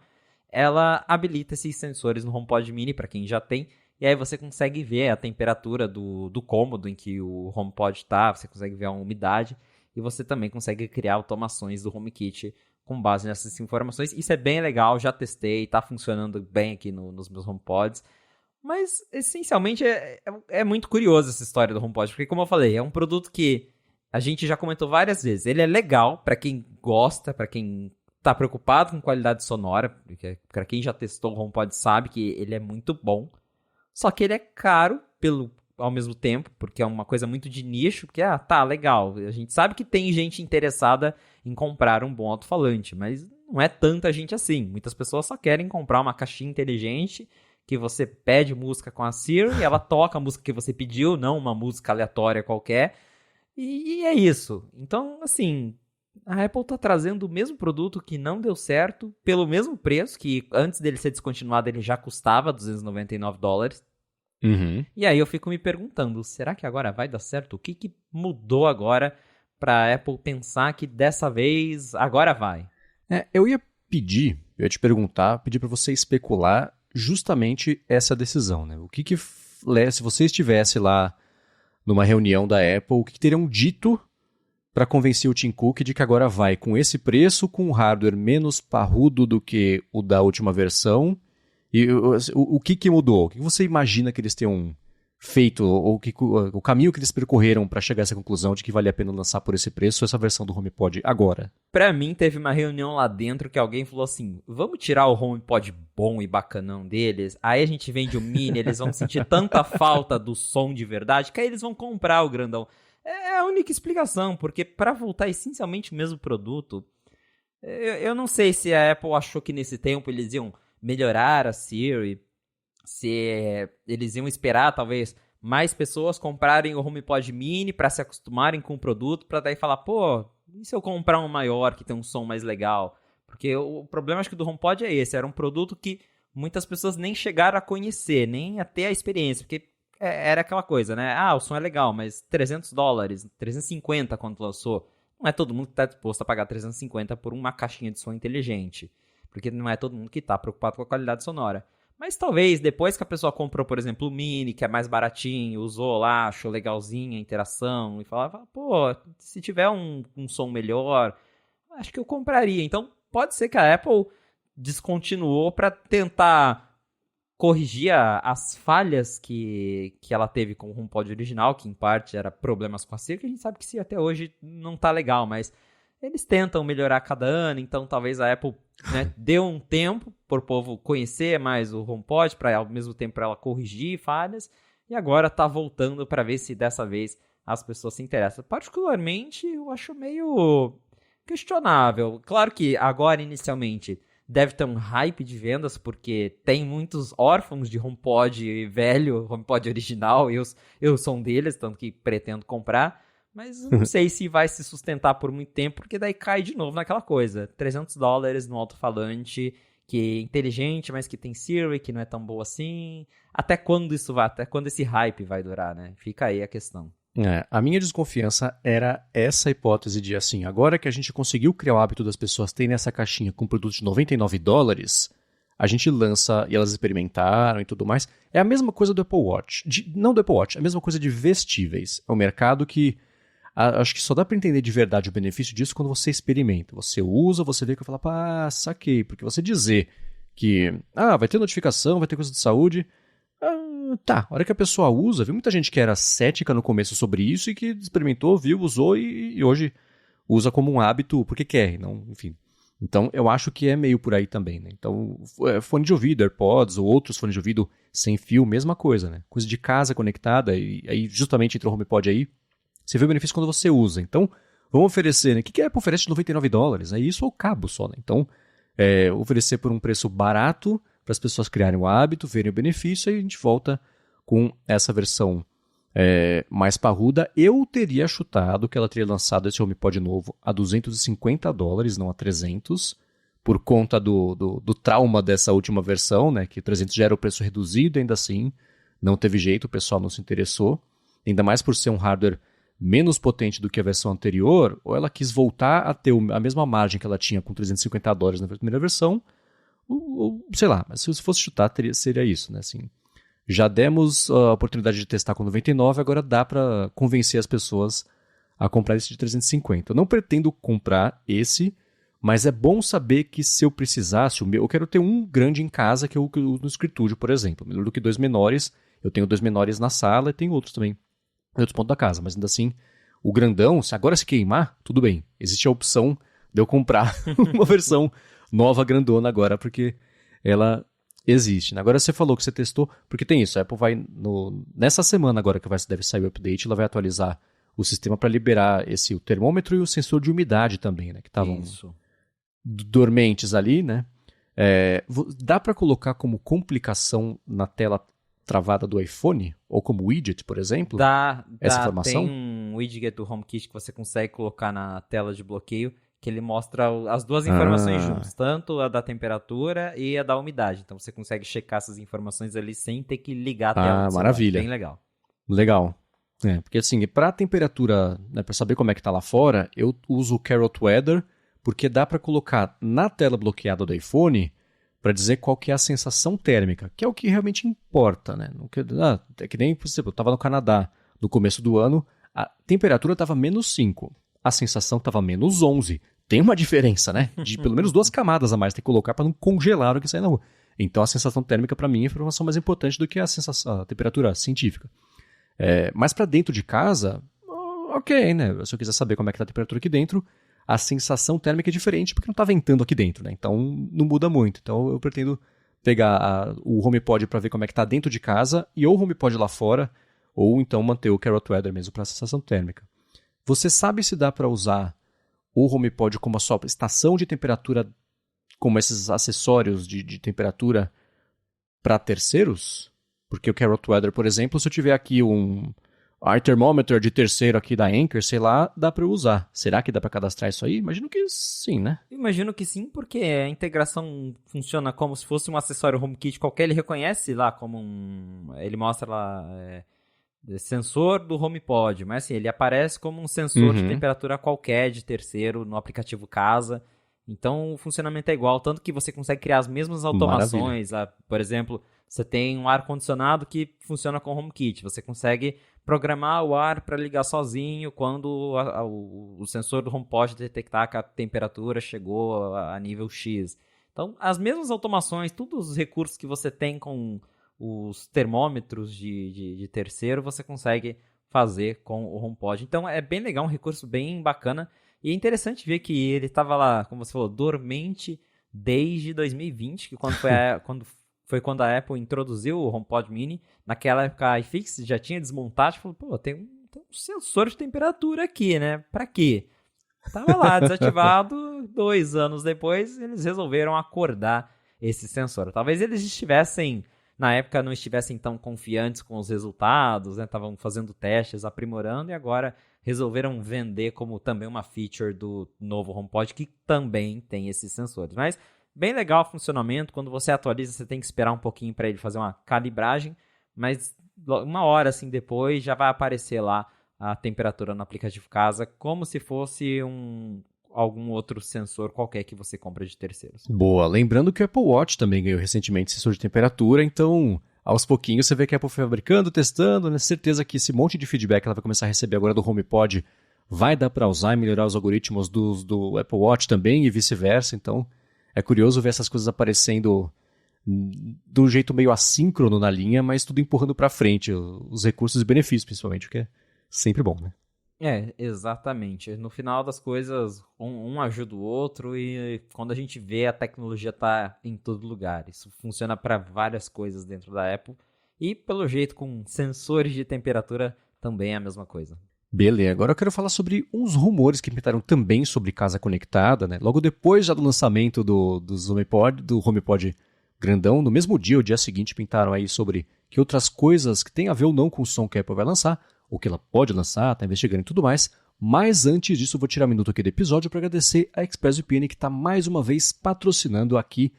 ela habilita esses sensores no HomePod Mini para quem já tem, e aí você consegue ver a temperatura do cômodo em que o HomePod está, você consegue ver a umidade, e você também consegue criar automações do HomeKit com base nessas informações. Isso é bem legal, já testei, está funcionando bem aqui nos meus HomePods. Mas, essencialmente, é muito curioso essa história do HomePod, porque, como eu falei, é um produto que a gente já comentou várias vezes. Ele é legal para quem gosta, para quem tá preocupado com qualidade sonora, porque para quem já testou o HomePod sabe que ele é muito bom. Só que ele é caro ao mesmo tempo, porque é uma coisa muito de nicho, porque, tá, legal. A gente sabe que tem gente interessada em comprar um bom alto-falante, mas não é tanta gente assim. Muitas pessoas só querem comprar uma caixinha inteligente que você pede música com a Siri e ela toca a música que você pediu, não uma música aleatória qualquer. E é isso. Então, assim, A Apple tá trazendo o mesmo produto que não deu certo, pelo mesmo preço, que antes dele ser descontinuado ele já custava $299.
Uhum.
E aí eu fico me perguntando, será que agora vai dar certo? O que mudou agora pra Apple pensar que dessa vez agora vai?
Eu ia te perguntar, pedir para você especular justamente essa decisão, né? O que se você estivesse lá numa reunião da Apple, o que teriam dito para convencer o Tim Cook de que agora vai com esse preço, com um hardware menos parrudo do que o da última versão? E o que mudou? O que você imagina que eles tenham feito, ou o caminho que eles percorreram para chegar a essa conclusão de que vale a pena lançar por esse preço essa versão do HomePod agora?
Pra mim, teve uma reunião lá dentro que alguém falou assim, vamos tirar o HomePod bom e bacanão deles, aí a gente vende o Mini, eles vão sentir tanta falta do som de verdade, que aí eles vão comprar o grandão. É a única explicação, porque pra voltar essencialmente o mesmo produto, eu não sei se a Apple achou que nesse tempo eles iam melhorar a Siri, se eles iam esperar, talvez, mais pessoas comprarem o HomePod Mini para se acostumarem com o produto, para daí falar, pô, e se eu comprar um maior que tem um som mais legal? Porque o problema, acho que do HomePod é esse, era um produto que muitas pessoas nem chegaram a conhecer, nem a ter a experiência, porque era aquela coisa, né? Ah, o som é legal, mas $300, 350 quando lançou. Não é todo mundo que está disposto a pagar 350 por uma caixinha de som inteligente, porque não é todo mundo que está preocupado com a qualidade sonora. Mas talvez, depois que a pessoa comprou, por exemplo, o Mini, que é mais baratinho, usou lá, achou legalzinha a interação, e falava, pô, se tiver um som melhor, acho que eu compraria. Então, pode ser que a Apple descontinuou para tentar corrigir as falhas que ela teve com o HomePod original, que em parte era problemas com a Siri, que a gente sabe que Siri até hoje não tá legal, mas eles tentam melhorar cada ano, então talvez a Apple, né, deu um tempo para o povo conhecer mais o HomePod, para ao mesmo tempo para ela corrigir falhas, e agora tá voltando para ver se dessa vez as pessoas se interessam. Particularmente, eu acho meio questionável. Claro que agora, inicialmente, deve ter um hype de vendas, porque tem muitos órfãos de HomePod velho, HomePod original, eu sou um deles, tanto que pretendo comprar. Mas eu não sei se vai se sustentar por muito tempo, porque daí cai de novo naquela coisa. $300 no alto-falante, que é inteligente, mas que tem Siri, que não é tão boa assim. Até quando isso vai? Até quando esse hype vai durar, né? Fica aí a questão.
A minha desconfiança era essa hipótese de, assim, agora que a gente conseguiu criar o hábito das pessoas terem essa caixinha com produto de $99, a gente lança, e elas experimentaram e tudo mais. É a mesma coisa do Apple Watch. Não do Apple Watch, é a mesma coisa de vestíveis. É um mercado que acho que só dá para entender de verdade o benefício disso quando você experimenta. Você usa, você vê que eu falo, saquei. Porque você dizer que, vai ter notificação, vai ter coisa de saúde. A hora que a pessoa usa, viu muita gente que era cética no começo sobre isso e que experimentou, viu, usou e hoje usa como um hábito porque quer, não, enfim. Então eu acho que é meio por aí também, né? Então, fone de ouvido, AirPods ou outros fones de ouvido sem fio, mesma coisa, né? Coisa de casa conectada, e aí justamente entrou o HomePod aí. Você vê o benefício quando você usa. Então, vamos oferecer, né? O que a Apple oferece de $99? É isso ou cabo só, né? Então, oferecer por um preço barato para as pessoas criarem o hábito, verem o benefício, e a gente volta com essa versão mais parruda. Eu teria chutado que ela teria lançado esse HomePod novo a $250, não a 300, por conta do trauma dessa última versão, né? Que 300 já era o preço reduzido, ainda assim, não teve jeito, o pessoal não se interessou. Ainda mais por ser um hardware menos potente do que a versão anterior, ou ela quis voltar a ter a mesma margem que ela tinha com $350 na primeira versão, ou sei lá, mas se fosse chutar, seria isso, né? Assim, já demos a oportunidade de testar com 99, agora dá para convencer as pessoas a comprar esse de 350. Eu não pretendo comprar esse, mas é bom saber que se eu precisasse, eu quero ter um grande em casa que eu uso no escritório, por exemplo. Melhor do que dois menores, eu tenho dois menores na sala e tenho outros também em outros pontos da casa, mas ainda assim, o grandão, se agora se queimar, tudo bem. Existe a opção de eu comprar uma versão nova grandona agora, porque ela existe. Agora você falou que você testou, porque tem isso, a Apple vai, nessa semana agora que deve sair o update, ela vai atualizar o sistema para liberar o termômetro e o sensor de umidade também, né, que estavam dormentes ali, né. Dá para colocar como complicação na tela travada do iPhone? Ou como widget, por exemplo?
Dá.
Essa informação?
Tem um widget do HomeKit que você consegue colocar na tela de bloqueio, que ele mostra as duas informações juntas, tanto a da temperatura e a da umidade. Então você consegue checar essas informações ali sem ter que ligar a tela.
Maravilha.
Bem legal.
Legal. Porque assim, para temperatura, né, para saber como é que tá lá fora, eu uso o Carrot Weather, porque dá para colocar na tela bloqueada do iPhone para dizer qual que é a sensação térmica, que é o que realmente importa, né? É que nem, por exemplo, eu estava no Canadá no começo do ano, a temperatura estava -5, a sensação estava -11. Tem uma diferença, né? De pelo menos 2 camadas a mais tem que colocar para não congelar o que sai na rua. Então a sensação térmica para mim é a informação mais importante do que a temperatura científica. Mas para dentro de casa, ok, né? Se eu quiser saber como é que tá a temperatura aqui dentro, a sensação térmica é diferente porque não está ventando aqui dentro, né? Então não muda muito. Então eu pretendo pegar o HomePod para ver como é que está dentro de casa e ou o HomePod lá fora, ou então manter o Carrot Weather mesmo para a sensação térmica. Você sabe se dá para usar o HomePod como a sua estação de temperatura, como esses acessórios de temperatura para terceiros? Porque o Carrot Weather, por exemplo, se eu tiver aqui um Air Thermometer de terceiro aqui da Anker, sei lá, dá para eu usar. Será que dá para cadastrar isso aí? Imagino que sim, né?
Imagino que sim, porque a integração funciona como se fosse um acessório HomeKit qualquer. Ele reconhece lá como ele mostra lá sensor do HomePod, mas assim, ele aparece como um sensor de temperatura qualquer de terceiro no aplicativo Casa. Então o funcionamento é igual, tanto que você consegue criar as mesmas automações. Por exemplo, você tem um ar-condicionado que funciona com o HomeKit. Você consegue programar o ar para ligar sozinho quando o sensor do HomePod detectar que a temperatura chegou a nível X. Então, as mesmas automações, todos os recursos que você tem com os termômetros de terceiro, você consegue fazer com o HomePod. Então, é bem legal, um recurso bem bacana. E é interessante ver que ele estava lá, como você falou, dormente desde 2020, que quando a Apple introduziu o HomePod Mini. Naquela época a iFixit já tinha desmontado e falou, pô, tem um sensor de temperatura aqui, né? Pra quê? Tava lá desativado, 2 anos depois eles resolveram acordar esse sensor. Talvez eles na época não estivessem tão confiantes com os resultados, né? Estavam fazendo testes, aprimorando e agora resolveram vender como também uma feature do novo HomePod que também tem esses sensores. Mas bem legal o funcionamento. Quando você atualiza, você tem que esperar um pouquinho para ele fazer uma calibragem, mas 1 hora assim depois já vai aparecer lá a temperatura no aplicativo Casa, como se fosse algum outro sensor qualquer que você compra de terceiros.
Boa. Lembrando que o Apple Watch também ganhou recentemente sensor de temperatura, então aos pouquinhos você vê que a Apple foi fabricando, testando, né? Certeza que esse monte de feedback ela vai começar a receber agora do HomePod vai dar para usar e melhorar os algoritmos do Apple Watch também e vice-versa, então é curioso ver essas coisas aparecendo de um jeito meio assíncrono na linha, mas tudo empurrando para frente, os recursos e benefícios principalmente, o que é sempre bom, né?
Exatamente. No final das coisas, um ajuda o outro e quando a gente vê, a tecnologia tá em todo lugar. Isso funciona para várias coisas dentro da Apple e, pelo jeito, com sensores de temperatura também é a mesma coisa.
Beleza, agora eu quero falar sobre uns rumores que pintaram também sobre casa conectada, né? Logo depois já do lançamento do HomePod grandão, no mesmo dia, o dia seguinte, pintaram aí sobre que outras coisas que tem a ver ou não com o som que a Apple vai lançar, ou que ela pode lançar, tá investigando e tudo mais. Mas antes disso, eu vou tirar um minuto aqui do episódio para agradecer a ExpressVPN que está mais uma vez patrocinando aqui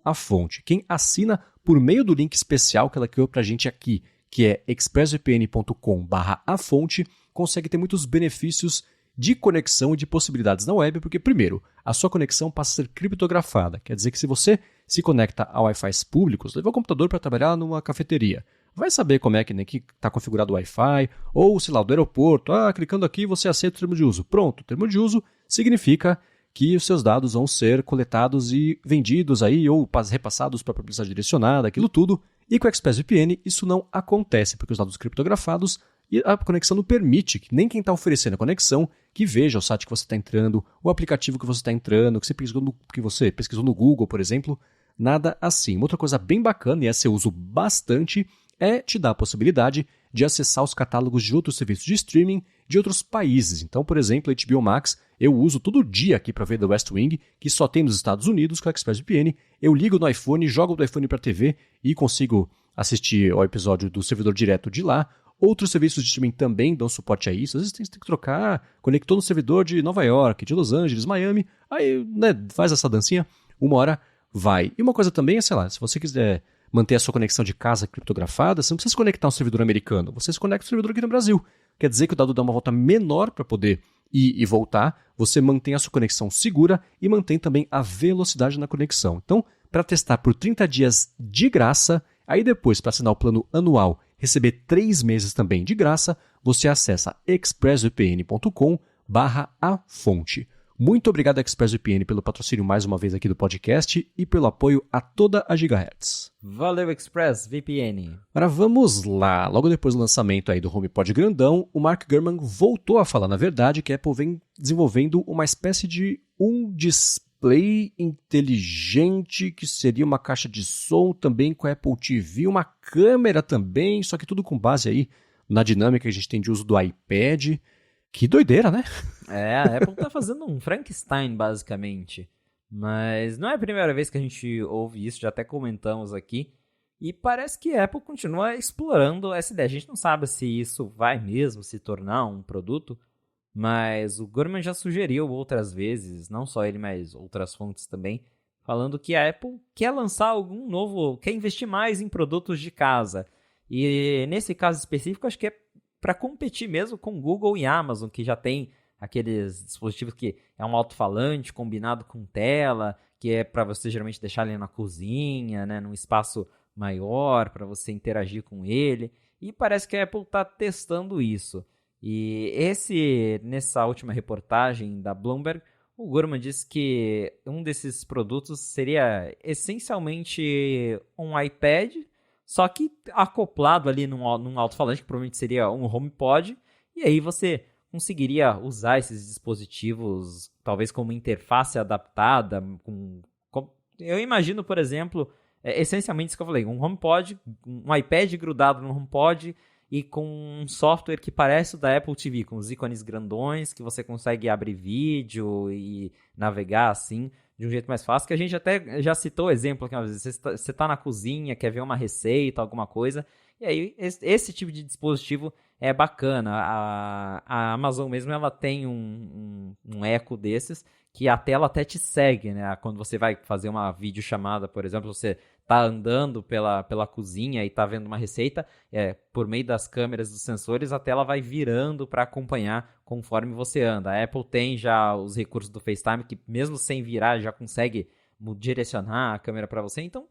A Fonte. Quem assina por meio do link especial que ela criou para a gente aqui, que é expressvpn.com/afonte, consegue ter muitos benefícios de conexão e de possibilidades na web, porque, primeiro, a sua conexão passa a ser criptografada. Quer dizer que se você se conecta a Wi-Fi públicos, levou o computador para trabalhar numa cafeteria, vai saber como é que está configurado o Wi-Fi, ou, sei lá, do aeroporto, clicando aqui você aceita o termo de uso. Pronto, o termo de uso significa que os seus dados vão ser coletados e vendidos aí, ou repassados para a publicidade direcionada, aquilo tudo. E com o ExpressVPN isso não acontece, porque os dados criptografados e a conexão não permite que nem quem está oferecendo a conexão que veja o site que você está entrando, o aplicativo que você está entrando, que você pesquisou no Google, por exemplo, nada assim. Uma outra coisa bem bacana, e essa eu uso bastante, é te dar a possibilidade de acessar os catálogos de outros serviços de streaming de outros países. Então, por exemplo, a HBO Max, eu uso todo dia aqui para ver The West Wing, que só tem nos Estados Unidos com a ExpressVPN. Eu ligo no iPhone, jogo do iPhone para a TV e consigo assistir ao episódio do servidor direto de lá. Outros serviços de streaming também dão suporte a isso. Às vezes você tem que trocar, conectou no servidor de Nova York, de Los Angeles, Miami, aí faz essa dancinha, uma hora vai. E uma coisa também é, sei lá, se você quiser manter a sua conexão de casa criptografada, você não precisa se conectar a um servidor americano, você se conecta ao servidor aqui no Brasil. Quer dizer que o dado dá uma volta menor para poder ir e voltar, você mantém a sua conexão segura e mantém também a velocidade na conexão. Então, para testar por 30 dias de graça, aí depois, para assinar o plano anual, receber 3 meses também de graça, você acessa expressvpn.com/afonte. Muito obrigado, ExpressVPN, pelo patrocínio mais uma vez aqui do podcast e pelo apoio a toda a Gigahertz.
Valeu, ExpressVPN.
Agora vamos lá. Logo depois do lançamento aí do HomePod grandão, o Mark Gurman voltou a falar, na verdade, que a Apple vem desenvolvendo uma espécie de um display inteligente, que seria uma caixa de som também com a Apple TV, uma câmera também, só que tudo com base aí na dinâmica que a gente tem de uso do iPad. Que doideira, né?
A Apple tá fazendo um Frankenstein, basicamente. Mas não é a primeira vez que a gente ouve isso, já até comentamos aqui. E parece que a Apple continua explorando essa ideia. A gente não sabe se isso vai mesmo se tornar um produto, mas o Gurman já sugeriu outras vezes, não só ele, mas outras fontes também, falando que a Apple quer lançar algum novo, quer investir mais em produtos de casa. E nesse caso específico, acho que é para competir mesmo com Google e Amazon, que já tem aqueles dispositivos que é um alto-falante combinado com tela, que é para você geralmente deixar ele na cozinha, né, num espaço maior, para você interagir com ele. E parece que a Apple está testando isso. E nessa última reportagem da Bloomberg, o Gurman disse que um desses produtos seria essencialmente um iPad, só que acoplado ali num alto-falante, que provavelmente seria um HomePod, e aí você conseguiria usar esses dispositivos, talvez com uma interface adaptada. Eu imagino, por exemplo, essencialmente isso que eu falei, um HomePod, um iPad grudado no HomePod e com um software que parece o da Apple TV, com os ícones grandões, que você consegue abrir vídeo e navegar assim, de um jeito mais fácil, que a gente até já citou o exemplo aqui uma vez. Você está na cozinha, quer ver uma receita, alguma coisa, e aí esse tipo de dispositivo é bacana. A Amazon mesmo, ela tem um eco desses, que a tela até te segue, né? Quando você vai fazer uma videochamada, por exemplo, você tá andando pela cozinha e tá vendo uma receita, por meio das câmeras dos sensores, a tela vai virando para acompanhar conforme você anda. A Apple tem já os recursos do FaceTime, que mesmo sem virar, já consegue direcionar a câmera para você. Então,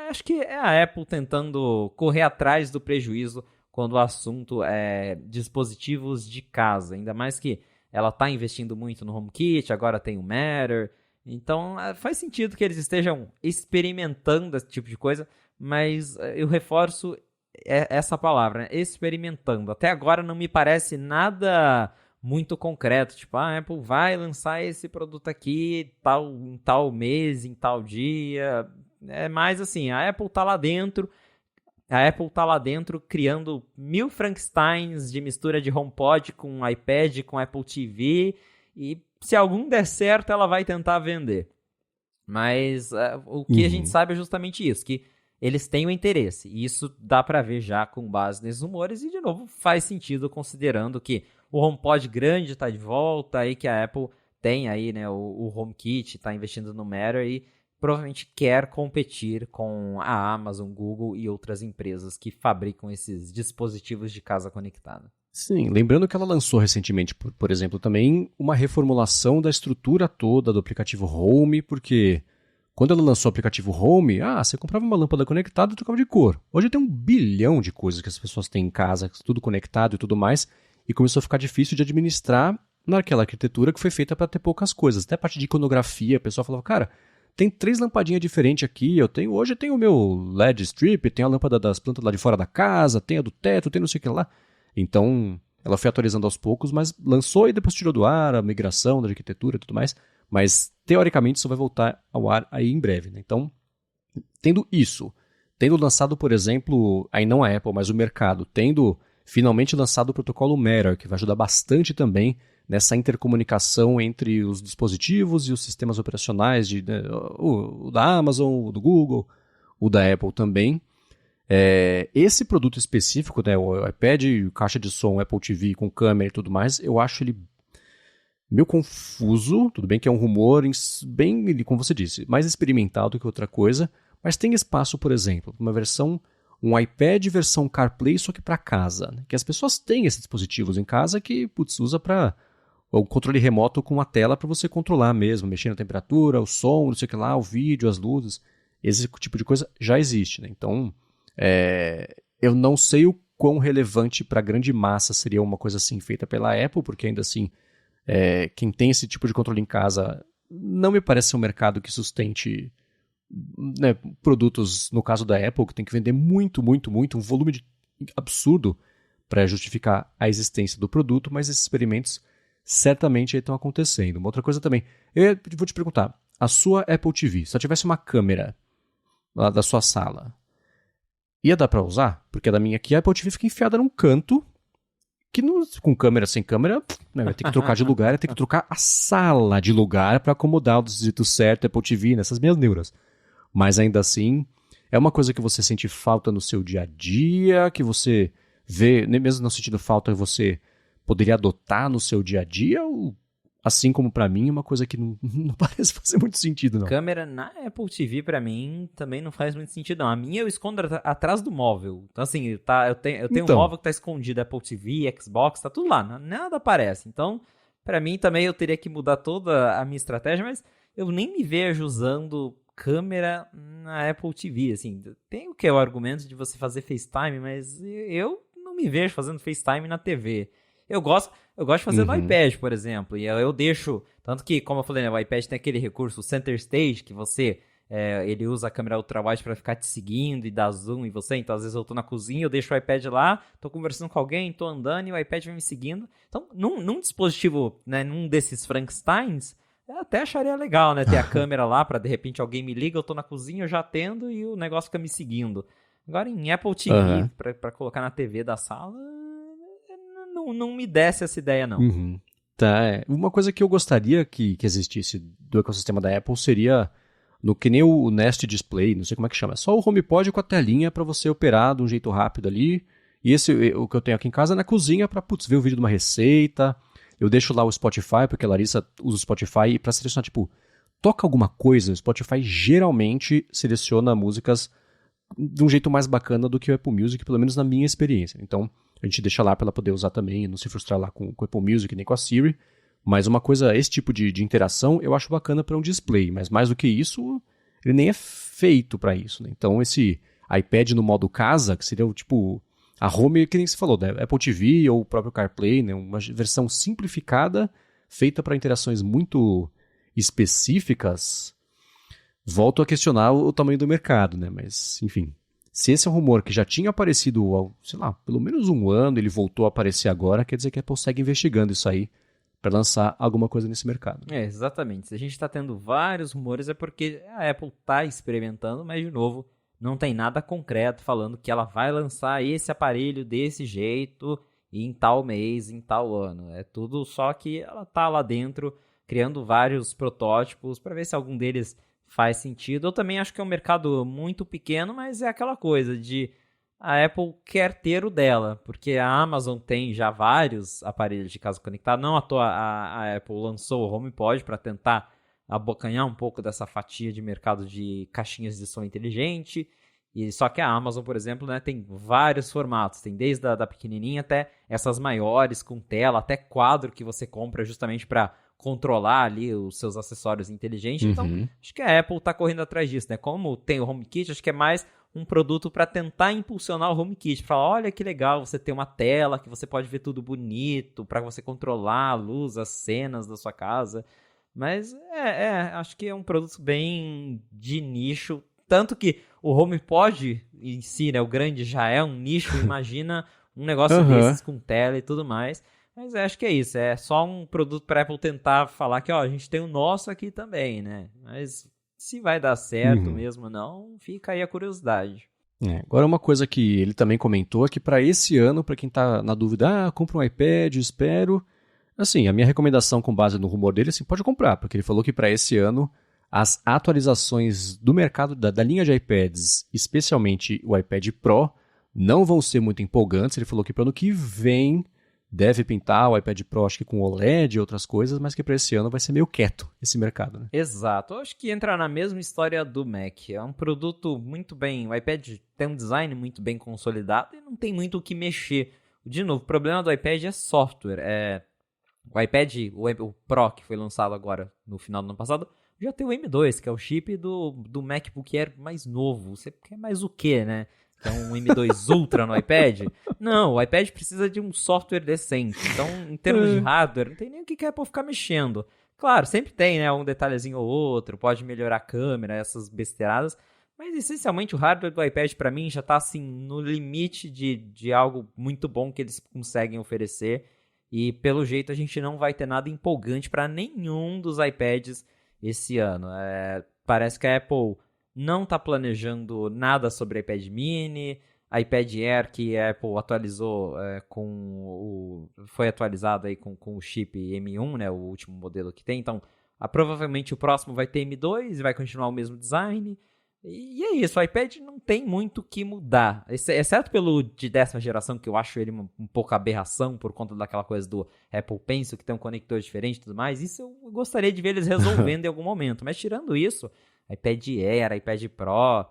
acho que é a Apple tentando correr atrás do prejuízo quando o assunto é dispositivos de casa. Ainda mais que ela está investindo muito no HomeKit, agora tem o Matter. Então, faz sentido que eles estejam experimentando esse tipo de coisa, mas eu reforço essa palavra, né? Experimentando. Até agora não me parece nada muito concreto, tipo, a Apple vai lançar esse produto aqui em tal mês, em tal dia. É mais assim, a Apple tá lá dentro criando 1000 Frankensteins de mistura de HomePod com iPad, com Apple TV, e se algum der certo, ela vai tentar vender. Mas o que a gente sabe é justamente isso, que eles têm o interesse. E isso dá para ver já com base nesses rumores. E, de novo, faz sentido considerando que o HomePod grande está de volta e que a Apple tem aí, né, o HomeKit, está investindo no Matter e provavelmente quer competir com a Amazon, Google e outras empresas que fabricam esses dispositivos de casa conectada.
Sim, lembrando que ela lançou recentemente, por exemplo, também uma reformulação da estrutura toda do aplicativo Home, porque quando ela lançou o aplicativo Home, você comprava uma lâmpada conectada e trocava de cor. Hoje tem 1 bilhão de coisas que as pessoas têm em casa, tudo conectado e tudo mais, e começou a ficar difícil de administrar naquela arquitetura que foi feita para ter poucas coisas. Até a parte de iconografia, a pessoa falava, cara, tem 3 lampadinhas diferentes aqui, hoje eu tenho o meu LED strip, tem a lâmpada das plantas lá de fora da casa, tem a do teto, tem não sei o que lá. Então, ela foi atualizando aos poucos, mas lançou e depois tirou do ar a migração da arquitetura e tudo mais. Mas, teoricamente, isso vai voltar ao ar aí em breve, né? Então, tendo isso, tendo lançado, por exemplo, aí não a Apple, mas o mercado, tendo finalmente lançado o protocolo Matter, que vai ajudar bastante também nessa intercomunicação entre os dispositivos e os sistemas operacionais, o da Amazon, o do Google, o da Apple também. Esse produto específico, né, o iPad, caixa de som, Apple TV com câmera e tudo mais, eu acho ele meio confuso. Tudo bem que é um rumor bem, como você disse, mais experimental do que outra coisa, mas tem espaço, por exemplo, uma versão, um iPad versão CarPlay, só que para casa, né? Que as pessoas têm esses dispositivos em casa que, usa para o controle remoto com a tela para você controlar mesmo, mexer na temperatura, o som, não sei o que lá, o vídeo, as luzes. Esse tipo de coisa já existe, né? Então, eu não sei o quão relevante para a grande massa seria uma coisa assim feita pela Apple, porque ainda assim, quem tem esse tipo de controle em casa não me parece ser um mercado que sustente, né, produtos, no caso da Apple, que tem que vender muito, muito, muito, um volume absurdo para justificar a existência do produto, mas esses experimentos certamente estão acontecendo. Uma outra coisa também, eu vou te perguntar, a sua Apple TV, se ela tivesse uma câmera lá da sua sala, ia dar para usar? Porque a da minha aqui, a Apple TV fica enfiada num canto, que com câmera, sem câmera, né, vai ter que trocar de lugar, vai ter que trocar a sala de lugar para acomodar o jeito certo, Apple TV, nessas minhas neuras. Mas ainda assim, é uma coisa que você sente falta no seu dia a dia, que você vê, nem mesmo não sentindo falta, você poderia adotar no seu dia a dia, ou, assim como pra mim, é uma coisa que não parece fazer muito sentido, não.
Câmera na Apple TV, pra mim, também não faz muito sentido, não. A minha eu escondo atrás do móvel. Então, assim, eu tenho um móvel que tá escondido, Apple TV, Xbox, tá tudo lá, nada aparece. Então, pra mim também eu teria que mudar toda a minha estratégia, mas eu nem me vejo usando câmera na Apple TV, assim. Tem o argumento de você fazer FaceTime, mas eu não me vejo fazendo FaceTime na TV. Eu gosto de fazer no iPad, por exemplo, e eu deixo, tanto que, como eu falei, né, o iPad tem aquele recurso, o Center Stage, que você, ele usa a câmera ultrawide para ficar te seguindo e dar zoom em você, então às vezes eu tô na cozinha, eu deixo o iPad lá, tô conversando com alguém, tô andando e o iPad vem me seguindo. Então, num dispositivo, né, num desses Frankensteins, eu até acharia legal, né, ter a câmera lá para de repente alguém me liga, eu tô na cozinha, eu já atendo e o negócio fica me seguindo. Agora em Apple TV, para colocar na TV da sala, não me desce essa ideia, não.
Tá, uma coisa que eu gostaria que existisse do ecossistema da Apple seria, que nem o Nest Display, não sei como é que chama, é só o HomePod com a telinha para você operar de um jeito rápido ali. E o que eu tenho aqui em casa é na cozinha para ver o vídeo de uma receita. Eu deixo lá o Spotify, porque a Larissa usa o Spotify, e para selecionar, tipo, toca alguma coisa, o Spotify geralmente seleciona músicas de um jeito mais bacana do que o Apple Music, pelo menos na minha experiência. Então, a gente deixa lá para ela poder usar também, não se frustrar lá com o Apple Music nem com a Siri. Mas uma coisa, esse tipo de interação eu acho bacana para um display. Mas mais do que isso, ele nem é feito para isso, né? Então esse iPad no modo casa, que seria tipo a home, que nem se falou, né? Apple TV ou o próprio CarPlay, né? Uma versão simplificada, feita para interações muito específicas. Volto a questionar o tamanho do mercado, né? Mas, enfim... Se esse é um rumor que já tinha aparecido há, sei lá, pelo menos um ano, ele voltou a aparecer agora, quer dizer que a Apple segue investigando isso aí para lançar alguma coisa nesse mercado.
Exatamente. Se a gente está tendo vários rumores é porque a Apple está experimentando, mas, de novo, não tem nada concreto falando que ela vai lançar esse aparelho desse jeito em tal mês, em tal ano. É tudo só que ela está lá dentro criando vários protótipos para ver se algum deles faz sentido. Eu também acho que é um mercado muito pequeno, mas é aquela coisa de a Apple quer ter o dela, porque a Amazon tem já vários aparelhos de casa conectado. Não à toa a Apple lançou o HomePod para tentar abocanhar um pouco dessa fatia de mercado de caixinhas de som inteligente. E só que a Amazon, por exemplo, né, tem vários formatos. Tem desde a da pequenininha até essas maiores com tela, até quadro que você compra justamente para controlar ali os seus acessórios inteligentes. Então, acho que a Apple está correndo atrás disso, né? Como tem o HomeKit, acho que é mais um produto para tentar impulsionar o HomeKit. Falar, olha que legal, você tem uma tela que você pode ver tudo bonito, para você controlar a luz, as cenas da sua casa. Mas, acho que é um produto bem de nicho. Tanto que o HomePod em si, né, o grande já é um nicho, imagina um negócio desses com tela e tudo mais. Mas acho que é isso, é só um produto para a Apple tentar falar que, ó, a gente tem o nosso aqui também, né? Mas se vai dar certo mesmo ou não, fica aí a curiosidade.
Agora uma coisa que ele também comentou é que para esse ano, para quem tá na dúvida, compra um iPad, espero. Assim, a minha recomendação com base no rumor dele, assim, pode comprar, porque ele falou que para esse ano as atualizações do mercado da linha de iPads, especialmente o iPad Pro, não vão ser muito empolgantes. Ele falou que para o ano que vem deve pintar o iPad Pro, acho que com OLED e outras coisas, mas que para esse ano vai ser meio quieto esse mercado, né?
Exato, eu acho que entra na mesma história do Mac. É um produto muito bem, o iPad tem um design muito bem consolidado e não tem muito o que mexer. De novo, o problema do iPad é software. O iPad, o Pro, que foi lançado agora no final do ano passado, já tem o M2, que é o chip do MacBook Air mais novo. Você quer mais o quê, né? Que é um M2 Ultra no iPad? Não, o iPad precisa de um software decente. Então, em termos de hardware, não tem nem o que a Apple ficar mexendo. Claro, sempre tem, né, um detalhezinho ou outro, pode melhorar a câmera, essas besteiradas, mas essencialmente o hardware do iPad para mim já tá assim no limite de algo muito bom que eles conseguem oferecer, e pelo jeito a gente não vai ter nada empolgante para nenhum dos iPads esse ano. Parece que a Apple não está planejando nada sobre iPad mini, iPad Air que a Apple atualizou foi atualizado aí com o chip M1, né, o último modelo que tem. Então, provavelmente o próximo vai ter M2 e vai continuar o mesmo design. E é isso, o iPad não tem muito o que mudar, exceto pelo de 10ª geração, que eu acho ele um pouco aberração por conta daquela coisa do Apple Pencil, que tem um conector diferente e tudo mais. Isso eu gostaria de ver eles resolvendo em algum momento, mas tirando isso, iPad Air, iPad Pro,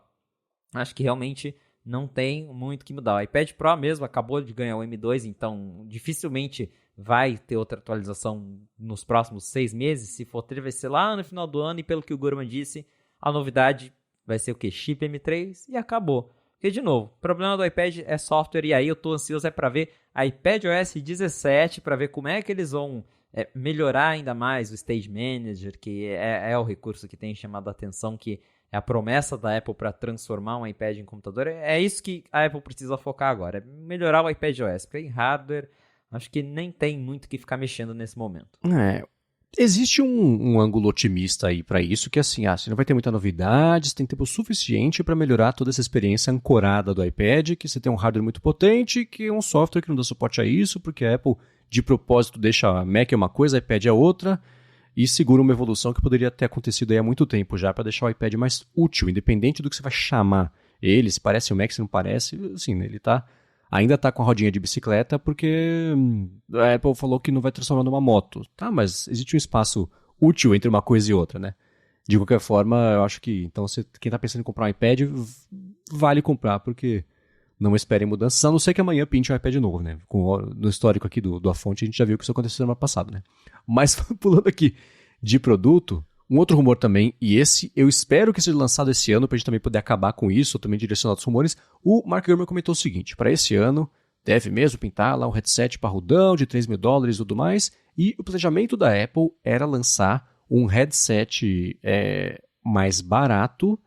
acho que realmente não tem muito o que mudar. O iPad Pro mesmo acabou de ganhar o M2, então dificilmente vai ter outra atualização nos próximos 6 meses. Se for ter, vai ser lá no final do ano, e pelo que o Gurman disse, a novidade vai ser o quê? Chip M3 e acabou. Porque, de novo, o problema do iPad é software, e aí eu tô ansioso para ver iPadOS 17, para ver como é que eles vão melhorar ainda mais o Stage Manager, que é o recurso que tem chamado a atenção, que é a promessa da Apple para transformar um iPad em computador. É isso que a Apple precisa focar agora, melhorar o iPadOS, porque em hardware acho que nem tem muito o que ficar mexendo nesse momento.
Existe um ângulo otimista aí para isso, que assim, você não vai ter muita novidade, você tem tempo suficiente para melhorar toda essa experiência ancorada do iPad, que você tem um hardware muito potente, que é um software que não dá suporte a isso, porque a Apple, de propósito, deixa a Mac é uma coisa, a iPad é outra, e segura uma evolução que poderia ter acontecido aí há muito tempo já, para deixar o iPad mais útil, independente do que você vai chamar ele, se parece o Mac, se não parece, assim, ele ainda tá com a rodinha de bicicleta, porque a Apple falou que não vai transformar numa moto. Tá, mas existe um espaço útil entre uma coisa e outra, né? De qualquer forma, eu acho que então quem tá pensando em comprar um iPad, vale comprar, porque não esperem mudanças, a não ser que amanhã pinte um iPad novo, né? No histórico aqui do Afonte, a gente já viu que isso aconteceu no ano passado, né? Mas pulando aqui de produto, um outro rumor também, e esse eu espero que seja lançado esse ano, pra gente também poder acabar com isso, ou também direcionar os rumores. O Mark Gurman comentou o seguinte: para esse ano, deve mesmo pintar lá um headset parrudão de $3.000 e tudo mais, e o planejamento da Apple era lançar um headset mais barato,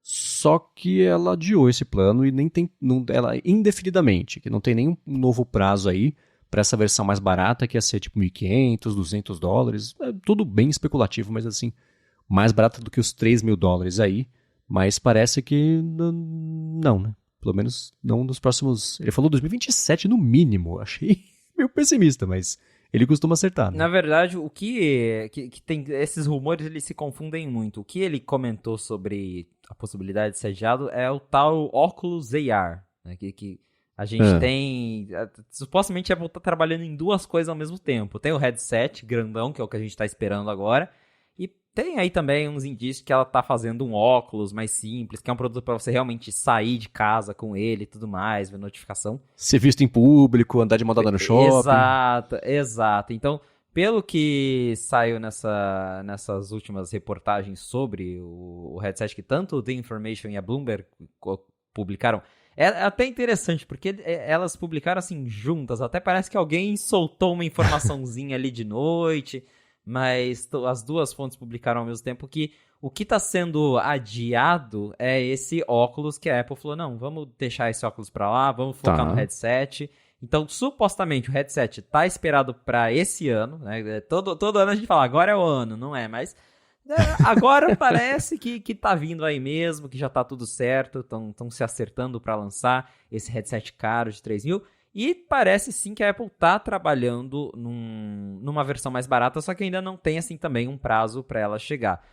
só que ela adiou esse plano e nem tem, ela indefinidamente, que não tem nenhum novo prazo aí para essa versão mais barata, que ia ser tipo $1.500, $200. Tudo bem especulativo, mas assim, mais barata do que os $3.000 aí. Mas parece que não, né? Pelo menos não nos próximos... Ele falou 2027 no mínimo. Achei meio pessimista, mas ele costuma acertar, né?
Na verdade, o que tem... Esses rumores, eles se confundem muito. O que ele comentou sobre a possibilidade de ser adiado é o tal Oculus AR, né? Que a gente tem... Supostamente a Apple tá trabalhando em duas coisas ao mesmo tempo. Tem o headset grandão, que é o que a gente tá esperando agora. E tem aí também uns indícios que ela tá fazendo um óculos mais simples, que é um produto para você realmente sair de casa com ele e tudo mais, ver notificação.
Ser visto em público, andar de mão dada no shopping.
Exato. Então, pelo que saiu nessas últimas reportagens sobre o headset, que tanto o The Information e a Bloomberg publicaram, é até interessante, porque elas publicaram assim juntas, até parece que alguém soltou uma informaçãozinha ali de noite, mas as duas fontes publicaram ao mesmo tempo que o que está sendo adiado é esse óculos, que a Apple falou, não, vamos deixar esse óculos para lá, vamos focar no headset. Então, supostamente, o headset está esperado para esse ano, né? Todo ano a gente fala, agora é o ano, não é, mas... agora parece que tá vindo aí mesmo, que já tá tudo certo, estão se acertando para lançar esse headset caro de $3.000, e parece sim que a Apple tá trabalhando numa versão mais barata, só que ainda não tem assim também um prazo para ela chegar.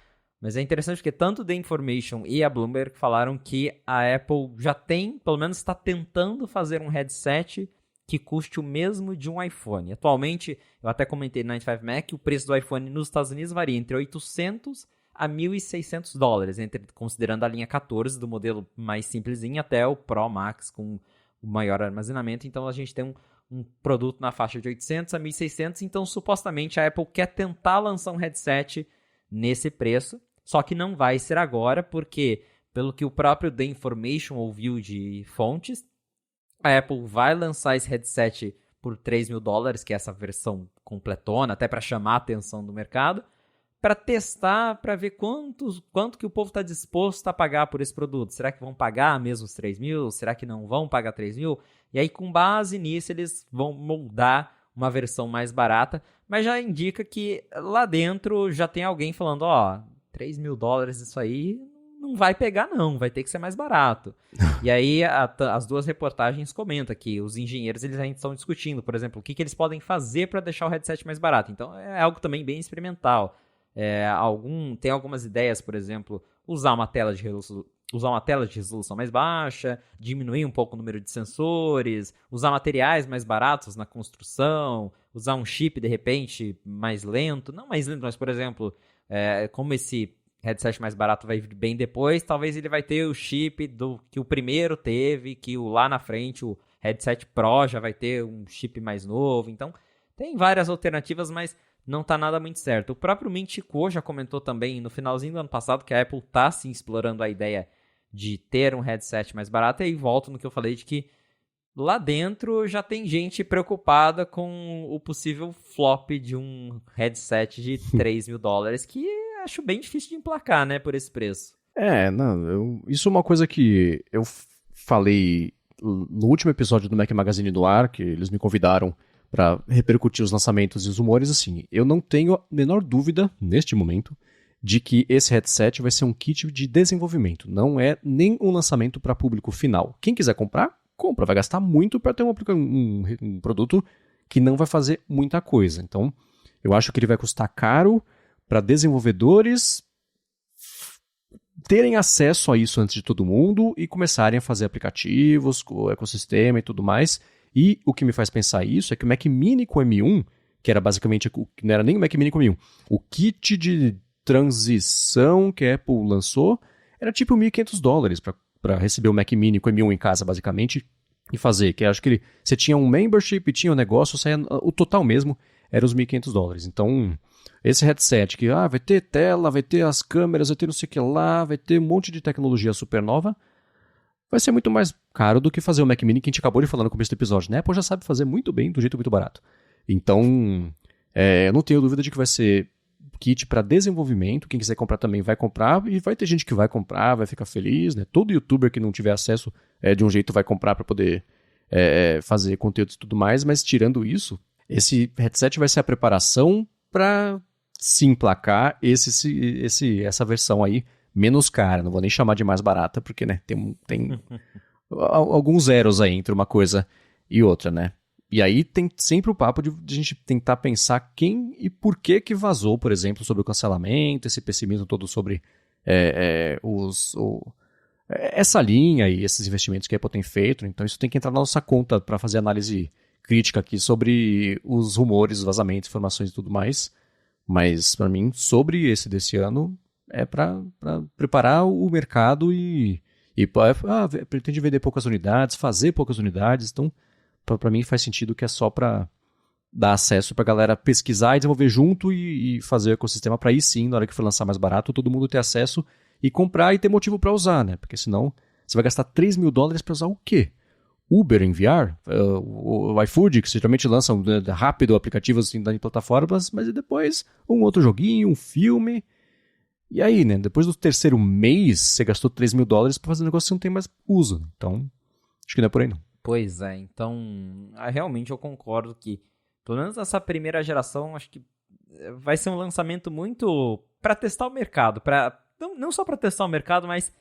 Mas é interessante porque tanto The Information e a Bloomberg falaram que a Apple já tem, pelo menos está tentando fazer um headset que custe o mesmo de um iPhone. Atualmente, eu até comentei no 95 Mac, o preço do iPhone nos Estados Unidos varia entre $800 a $1.600, considerando a linha 14 do modelo mais simplesinho até o Pro Max com o maior armazenamento. Então a gente tem um produto na faixa de 800 a 1.600, então supostamente a Apple quer tentar lançar um headset nesse preço, só que não vai ser agora, porque pelo que o próprio The Information ouviu de fontes, a Apple vai lançar esse headset por $3.000, que é essa versão completona, até para chamar a atenção do mercado, para testar, para ver quanto que o povo está disposto a pagar por esse produto. Será que vão pagar mesmo os 3.000? Será que não vão pagar 3.000? E aí, com base nisso, eles vão moldar uma versão mais barata, mas já indica que lá dentro já tem alguém falando, $3.000 isso aí não vai pegar não, vai ter que ser mais barato. E aí as duas reportagens comentam que os engenheiros eles ainda estão discutindo, por exemplo, o que eles podem fazer para deixar o headset mais barato. Então é algo também bem experimental. Tem algumas ideias, por exemplo, usar uma tela de resolução mais baixa, diminuir um pouco o número de sensores, usar materiais mais baratos na construção, usar um chip, de repente, mais lento. Não mais lento, mas, por exemplo, como esse headset mais barato vai vir bem depois, talvez ele vai ter o chip que o primeiro teve, que lá na frente o headset Pro já vai ter um chip mais novo. Então, tem várias alternativas, mas não tá nada muito certo. O próprio Mint Kuo já comentou também no finalzinho do ano passado que a Apple tá sim explorando a ideia de ter um headset mais barato, e aí volto no que eu falei de que lá dentro já tem gente preocupada com o possível flop de um headset de $3.000, que acho bem difícil de emplacar, né, por esse preço.
Isso é uma coisa que eu falei no último episódio do Mac Magazine no Ar, que eles me convidaram para repercutir os lançamentos e os rumores. Assim, eu não tenho a menor dúvida, neste momento, de que esse headset vai ser um kit de desenvolvimento. Não é nem um lançamento para público final. Quem quiser comprar, compra. Vai gastar muito para ter um produto que não vai fazer muita coisa. Então, eu acho que ele vai custar caro para desenvolvedores terem acesso a isso antes de todo mundo e começarem a fazer aplicativos, com o ecossistema e tudo mais. E o que me faz pensar isso é que o Mac Mini com M1, que era basicamente, não era nem o Mac Mini com M1, o kit de transição que a Apple lançou era tipo $1.500 para receber o Mac Mini com M1 em casa, basicamente, e fazer. Que acho que você tinha um membership, tinha um negócio, o total mesmo era os $1.500. Então, esse headset que vai ter tela, vai ter as câmeras, vai ter não sei o que lá, vai ter um monte de tecnologia super nova, vai ser muito mais caro do que fazer o Mac Mini que a gente acabou de falar no começo do episódio, né? A Apple já sabe fazer muito bem, do jeito muito barato. Então, eu não tenho dúvida de que vai ser kit para desenvolvimento. Quem quiser comprar também vai comprar, e vai ter gente que vai comprar, vai ficar feliz, né? Todo youtuber que não tiver acesso de um jeito vai comprar para poder fazer conteúdo e tudo mais, mas tirando isso, esse headset vai ser a preparação para se emplacar essa versão aí menos cara. Não vou nem chamar de mais barata, porque, né, tem alguns zeros aí entre uma coisa e outra, né? E aí tem sempre o papo de a gente tentar pensar quem e por que vazou, por exemplo, sobre o cancelamento, esse pessimismo todo sobre essa linha e esses investimentos que a Apple tem feito. Então isso tem que entrar na nossa conta para fazer análise crítica aqui sobre os rumores, os vazamentos, informações e tudo mais. Mas, para mim, sobre esse desse ano, é para preparar o mercado e pretende vender poucas unidades, fazer poucas unidades. Então, para mim, faz sentido que é só para dar acesso para a galera pesquisar e desenvolver junto e fazer o ecossistema para aí sim, na hora que for lançar mais barato, todo mundo ter acesso e comprar e ter motivo para usar, né? Porque senão você vai gastar $3.000 para usar o quê? Uber em VR, o iFood, que geralmente lançam rápido aplicativos assim, em plataformas, mas depois um outro joguinho, um filme. E aí, né? Depois do terceiro mês, você gastou $3.000 para fazer um negócio que você não tem mais uso. Então, acho que não é por aí, não.
Pois é, então, realmente eu concordo que, pelo menos nessa primeira geração, acho que vai ser um lançamento muito para testar o mercado, não só para testar o mercado, mas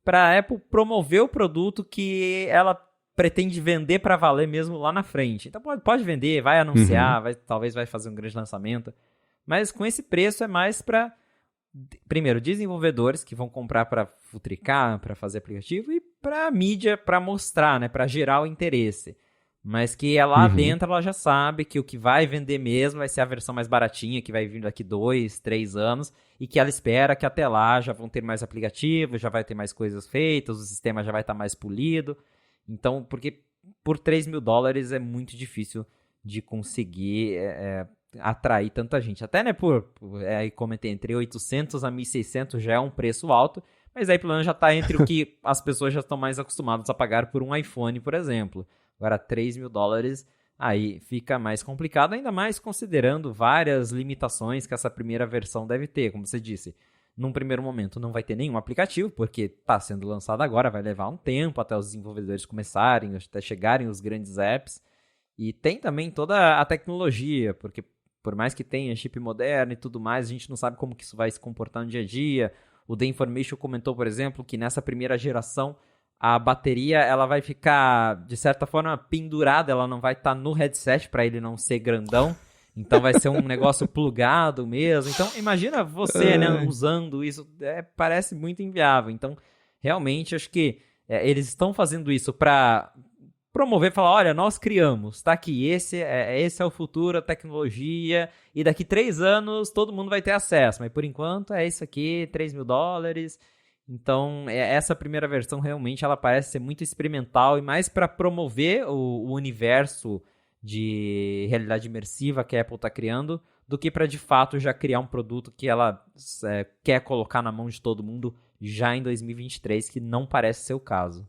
para a Apple promover o produto que ela pretende vender para valer mesmo lá na frente. Então pode vender, vai anunciar, talvez vai fazer um grande lançamento, mas com esse preço é mais para primeiro, desenvolvedores que vão comprar para futricar, para fazer aplicativo, e para mídia, para mostrar, né, para gerar o interesse. Mas que lá dentro ela já sabe que o que vai vender mesmo vai ser a versão mais baratinha, que vai vir daqui 2, 3 anos, e que ela espera que até lá já vão ter mais aplicativos, já vai ter mais coisas feitas, o sistema já vai estar mais polido. Então, porque por $3.000 é muito difícil de conseguir atrair tanta gente. Até, né, aí comentei, entre 800 a 1.600 já é um preço alto, mas aí pelo menos já está entre o que as pessoas já estão mais acostumadas a pagar por um iPhone, por exemplo. Agora, $3.000, aí fica mais complicado, ainda mais considerando várias limitações que essa primeira versão deve ter. Como você disse, num primeiro momento não vai ter nenhum aplicativo, porque está sendo lançado agora, vai levar um tempo até os desenvolvedores começarem, até chegarem os grandes apps. E tem também toda a tecnologia, porque por mais que tenha chip moderno e tudo mais, a gente não sabe como que isso vai se comportar no dia a dia. O The Information comentou, por exemplo, que nessa primeira geração a bateria ela vai ficar, de certa forma, pendurada, ela não vai estar no headset para ele não ser grandão. Então vai ser um negócio plugado mesmo. Então imagina você, né, usando isso, parece muito inviável. Então realmente acho que eles estão fazendo isso para promover, falar, olha, nós criamos, tá aqui, esse é o futuro, a tecnologia, e daqui 3 anos todo mundo vai ter acesso, mas por enquanto é isso aqui, $3.000, então essa primeira versão realmente ela parece ser muito experimental e mais para promover o universo de realidade imersiva que a Apple está criando, do que para de fato já criar um produto que ela quer colocar na mão de todo mundo já em 2023, que não parece ser o caso.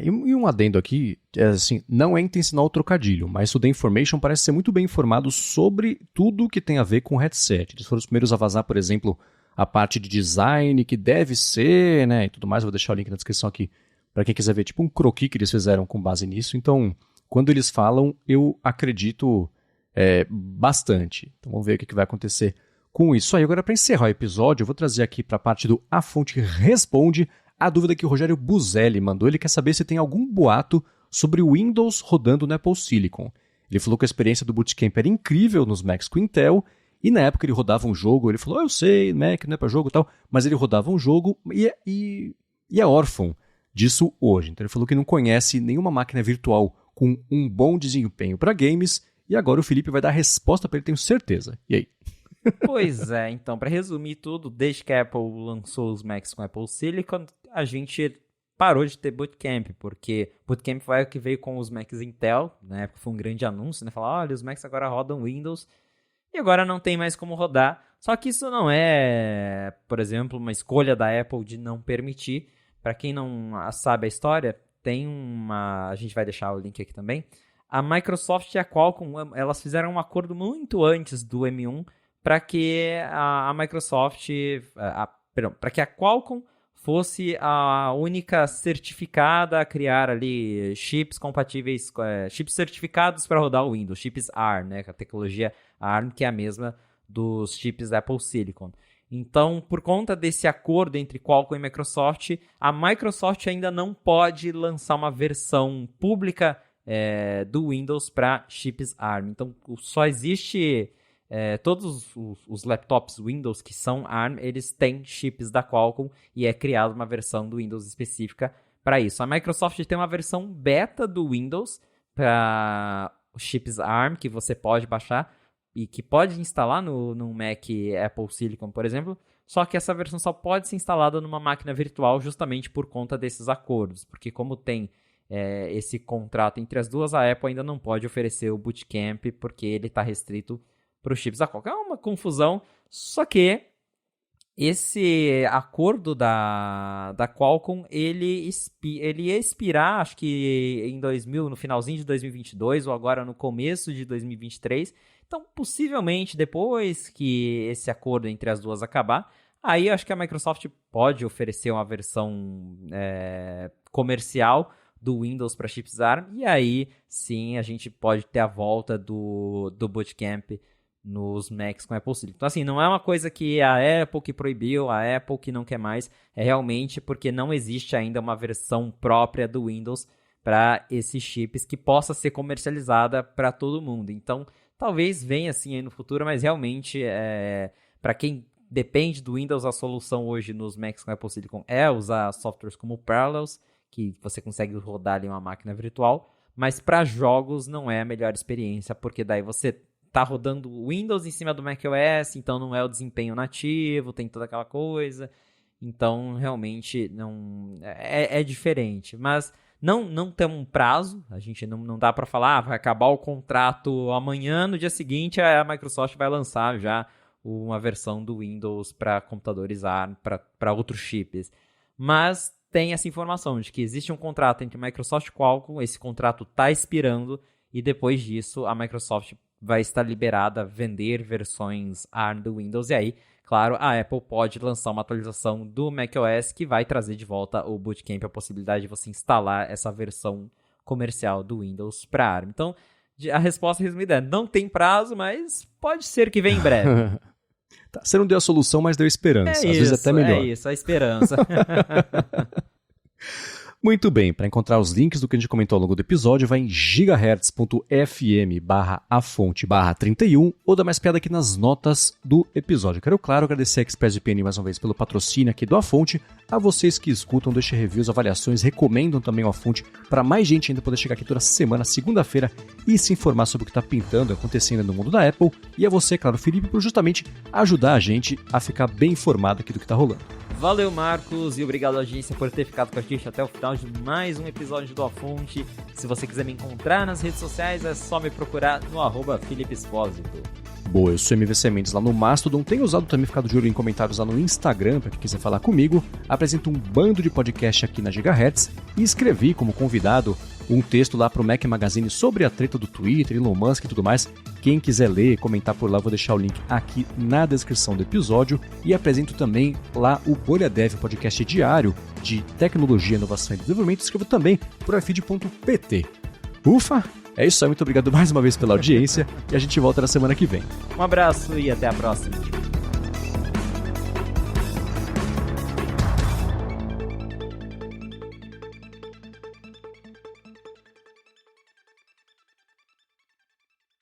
E um adendo aqui, assim, não é intencional o trocadilho, mas o The Information parece ser muito bem informado sobre tudo que tem a ver com o headset. Eles foram os primeiros a vazar, por exemplo, a parte de design, que deve ser, né, e tudo mais. Eu vou deixar o link na descrição aqui para quem quiser ver, tipo um croquis que eles fizeram com base nisso. Então, quando eles falam, eu acredito bastante. Então, vamos ver o que vai acontecer com isso. Aí, agora para encerrar o episódio, eu vou trazer aqui para a parte do A Fonte Responde, a dúvida que o Rogério Buzelli mandou. Ele quer saber se tem algum boato sobre o Windows rodando no Apple Silicon. Ele falou que a experiência do Bootcamp era incrível nos Macs com Intel, e na época ele rodava um jogo, ele falou, eu sei, Mac não é para jogo e tal, mas ele rodava um jogo e é órfão disso hoje. Então ele falou que não conhece nenhuma máquina virtual com um bom desempenho para games, e agora o Felipe vai dar a resposta para ele, tenho certeza. E aí?
Pois é, então, para resumir tudo, desde que a Apple lançou os Macs com Apple Silicon, a gente parou de ter Bootcamp, porque Bootcamp foi o que veio com os Macs Intel, na época foi um grande anúncio, né? Falar, olha, os Macs agora rodam Windows, e agora não tem mais como rodar. Só que isso não é, por exemplo, uma escolha da Apple de não permitir. Para quem não sabe a história, tem uma... A gente vai deixar o link aqui também. A Microsoft e a Qualcomm, elas fizeram um acordo muito antes do M1 para que a Microsoft... para que a Qualcomm fosse a única certificada a criar ali chips compatíveis, chips certificados para rodar o Windows, chips ARM, né, a tecnologia ARM, que é a mesma dos chips Apple Silicon. Então, por conta desse acordo entre Qualcomm e Microsoft, a Microsoft ainda não pode lançar uma versão pública do Windows para chips ARM. Então, só existe... todos os laptops Windows que são ARM, eles têm chips da Qualcomm e é criada uma versão do Windows específica para isso. A Microsoft tem uma versão beta do Windows para chips ARM que você pode baixar e que pode instalar no Mac Apple Silicon, por exemplo, só que essa versão só pode ser instalada numa máquina virtual justamente por conta desses acordos, porque como tem esse contrato entre as duas, a Apple ainda não pode oferecer o Bootcamp porque ele está restrito para os chips da Qualcomm. É uma confusão, só que esse acordo da Qualcomm, ele ia expirar, acho que no finalzinho de 2022 ou agora no começo de 2023. Então, possivelmente, depois que esse acordo entre as duas acabar, aí acho que a Microsoft pode oferecer uma versão comercial do Windows para chips ARM, e aí sim a gente pode ter a volta do Bootcamp nos Macs com Apple Silicon. Então, assim, não é uma coisa que a Apple que proibiu, a Apple que não quer mais, é realmente porque não existe ainda uma versão própria do Windows para esses chips que possa ser comercializada para todo mundo. Então, talvez venha assim aí no futuro, mas realmente, para quem depende do Windows, a solução hoje nos Macs com Apple Silicon é usar softwares como Parallels, que você consegue rodar ali uma máquina virtual, mas para jogos não é a melhor experiência, porque daí você tá rodando o Windows em cima do macOS, então não é o desempenho nativo, tem toda aquela coisa, então realmente não é diferente, mas não tem um prazo, a gente não dá para falar, vai acabar o contrato amanhã, no dia seguinte a Microsoft vai lançar já uma versão do Windows para computadores ARM, para outros chips, mas tem essa informação de que existe um contrato entre Microsoft e Qualcomm, esse contrato está expirando e depois disso a Microsoft vai estar liberada a vender versões ARM do Windows. E aí, claro, a Apple pode lançar uma atualização do macOS que vai trazer de volta o Boot Camp, a possibilidade de você instalar essa versão comercial do Windows para ARM. Então, a resposta resumida é, não tem prazo, mas pode ser que venha em breve.
Tá, você não deu a solução, mas deu esperança. Às vezes até melhor.
É isso, a esperança.
Muito bem, para encontrar os links do que a gente comentou ao longo do episódio, vai em gigahertz.fm/afonte/31 ou dá mais piada aqui nas notas do episódio. Quero, claro, agradecer a ExpressVPN mais uma vez pelo patrocínio aqui do A Fonte, a vocês que escutam, deixem reviews, avaliações, recomendam também o A Fonte para mais gente ainda poder chegar aqui toda semana, segunda-feira, e se informar sobre o que está pintando, acontecendo no mundo da Apple, e a você, claro, Felipe, por justamente ajudar a gente a ficar bem informado aqui do que está rolando.
Valeu, Marcos, e obrigado, audiência, por ter ficado com a gente até o final de mais um episódio do A Fonte. Se você quiser me encontrar nas redes sociais, é só me procurar no @FelipeExposito.
Boa, eu sou MVC Mendes lá no Mastodon, tenho usado também, ficado de olho em comentários lá no Instagram, para quem quiser falar comigo. Apresento um bando de podcast aqui na Gigahertz e escrevi como convidado um texto lá pro Mac Magazine sobre a treta do Twitter, Elon Musk e tudo mais. Quem quiser ler e comentar por lá, vou deixar o link aqui na descrição do episódio. E apresento também lá o Bolha Dev, podcast diário de tecnologia, inovação e desenvolvimento. Escrevo também por afeed.pt. Ufa! É isso aí, muito obrigado mais uma vez pela audiência e a gente volta na semana que vem.
Um abraço e até a próxima.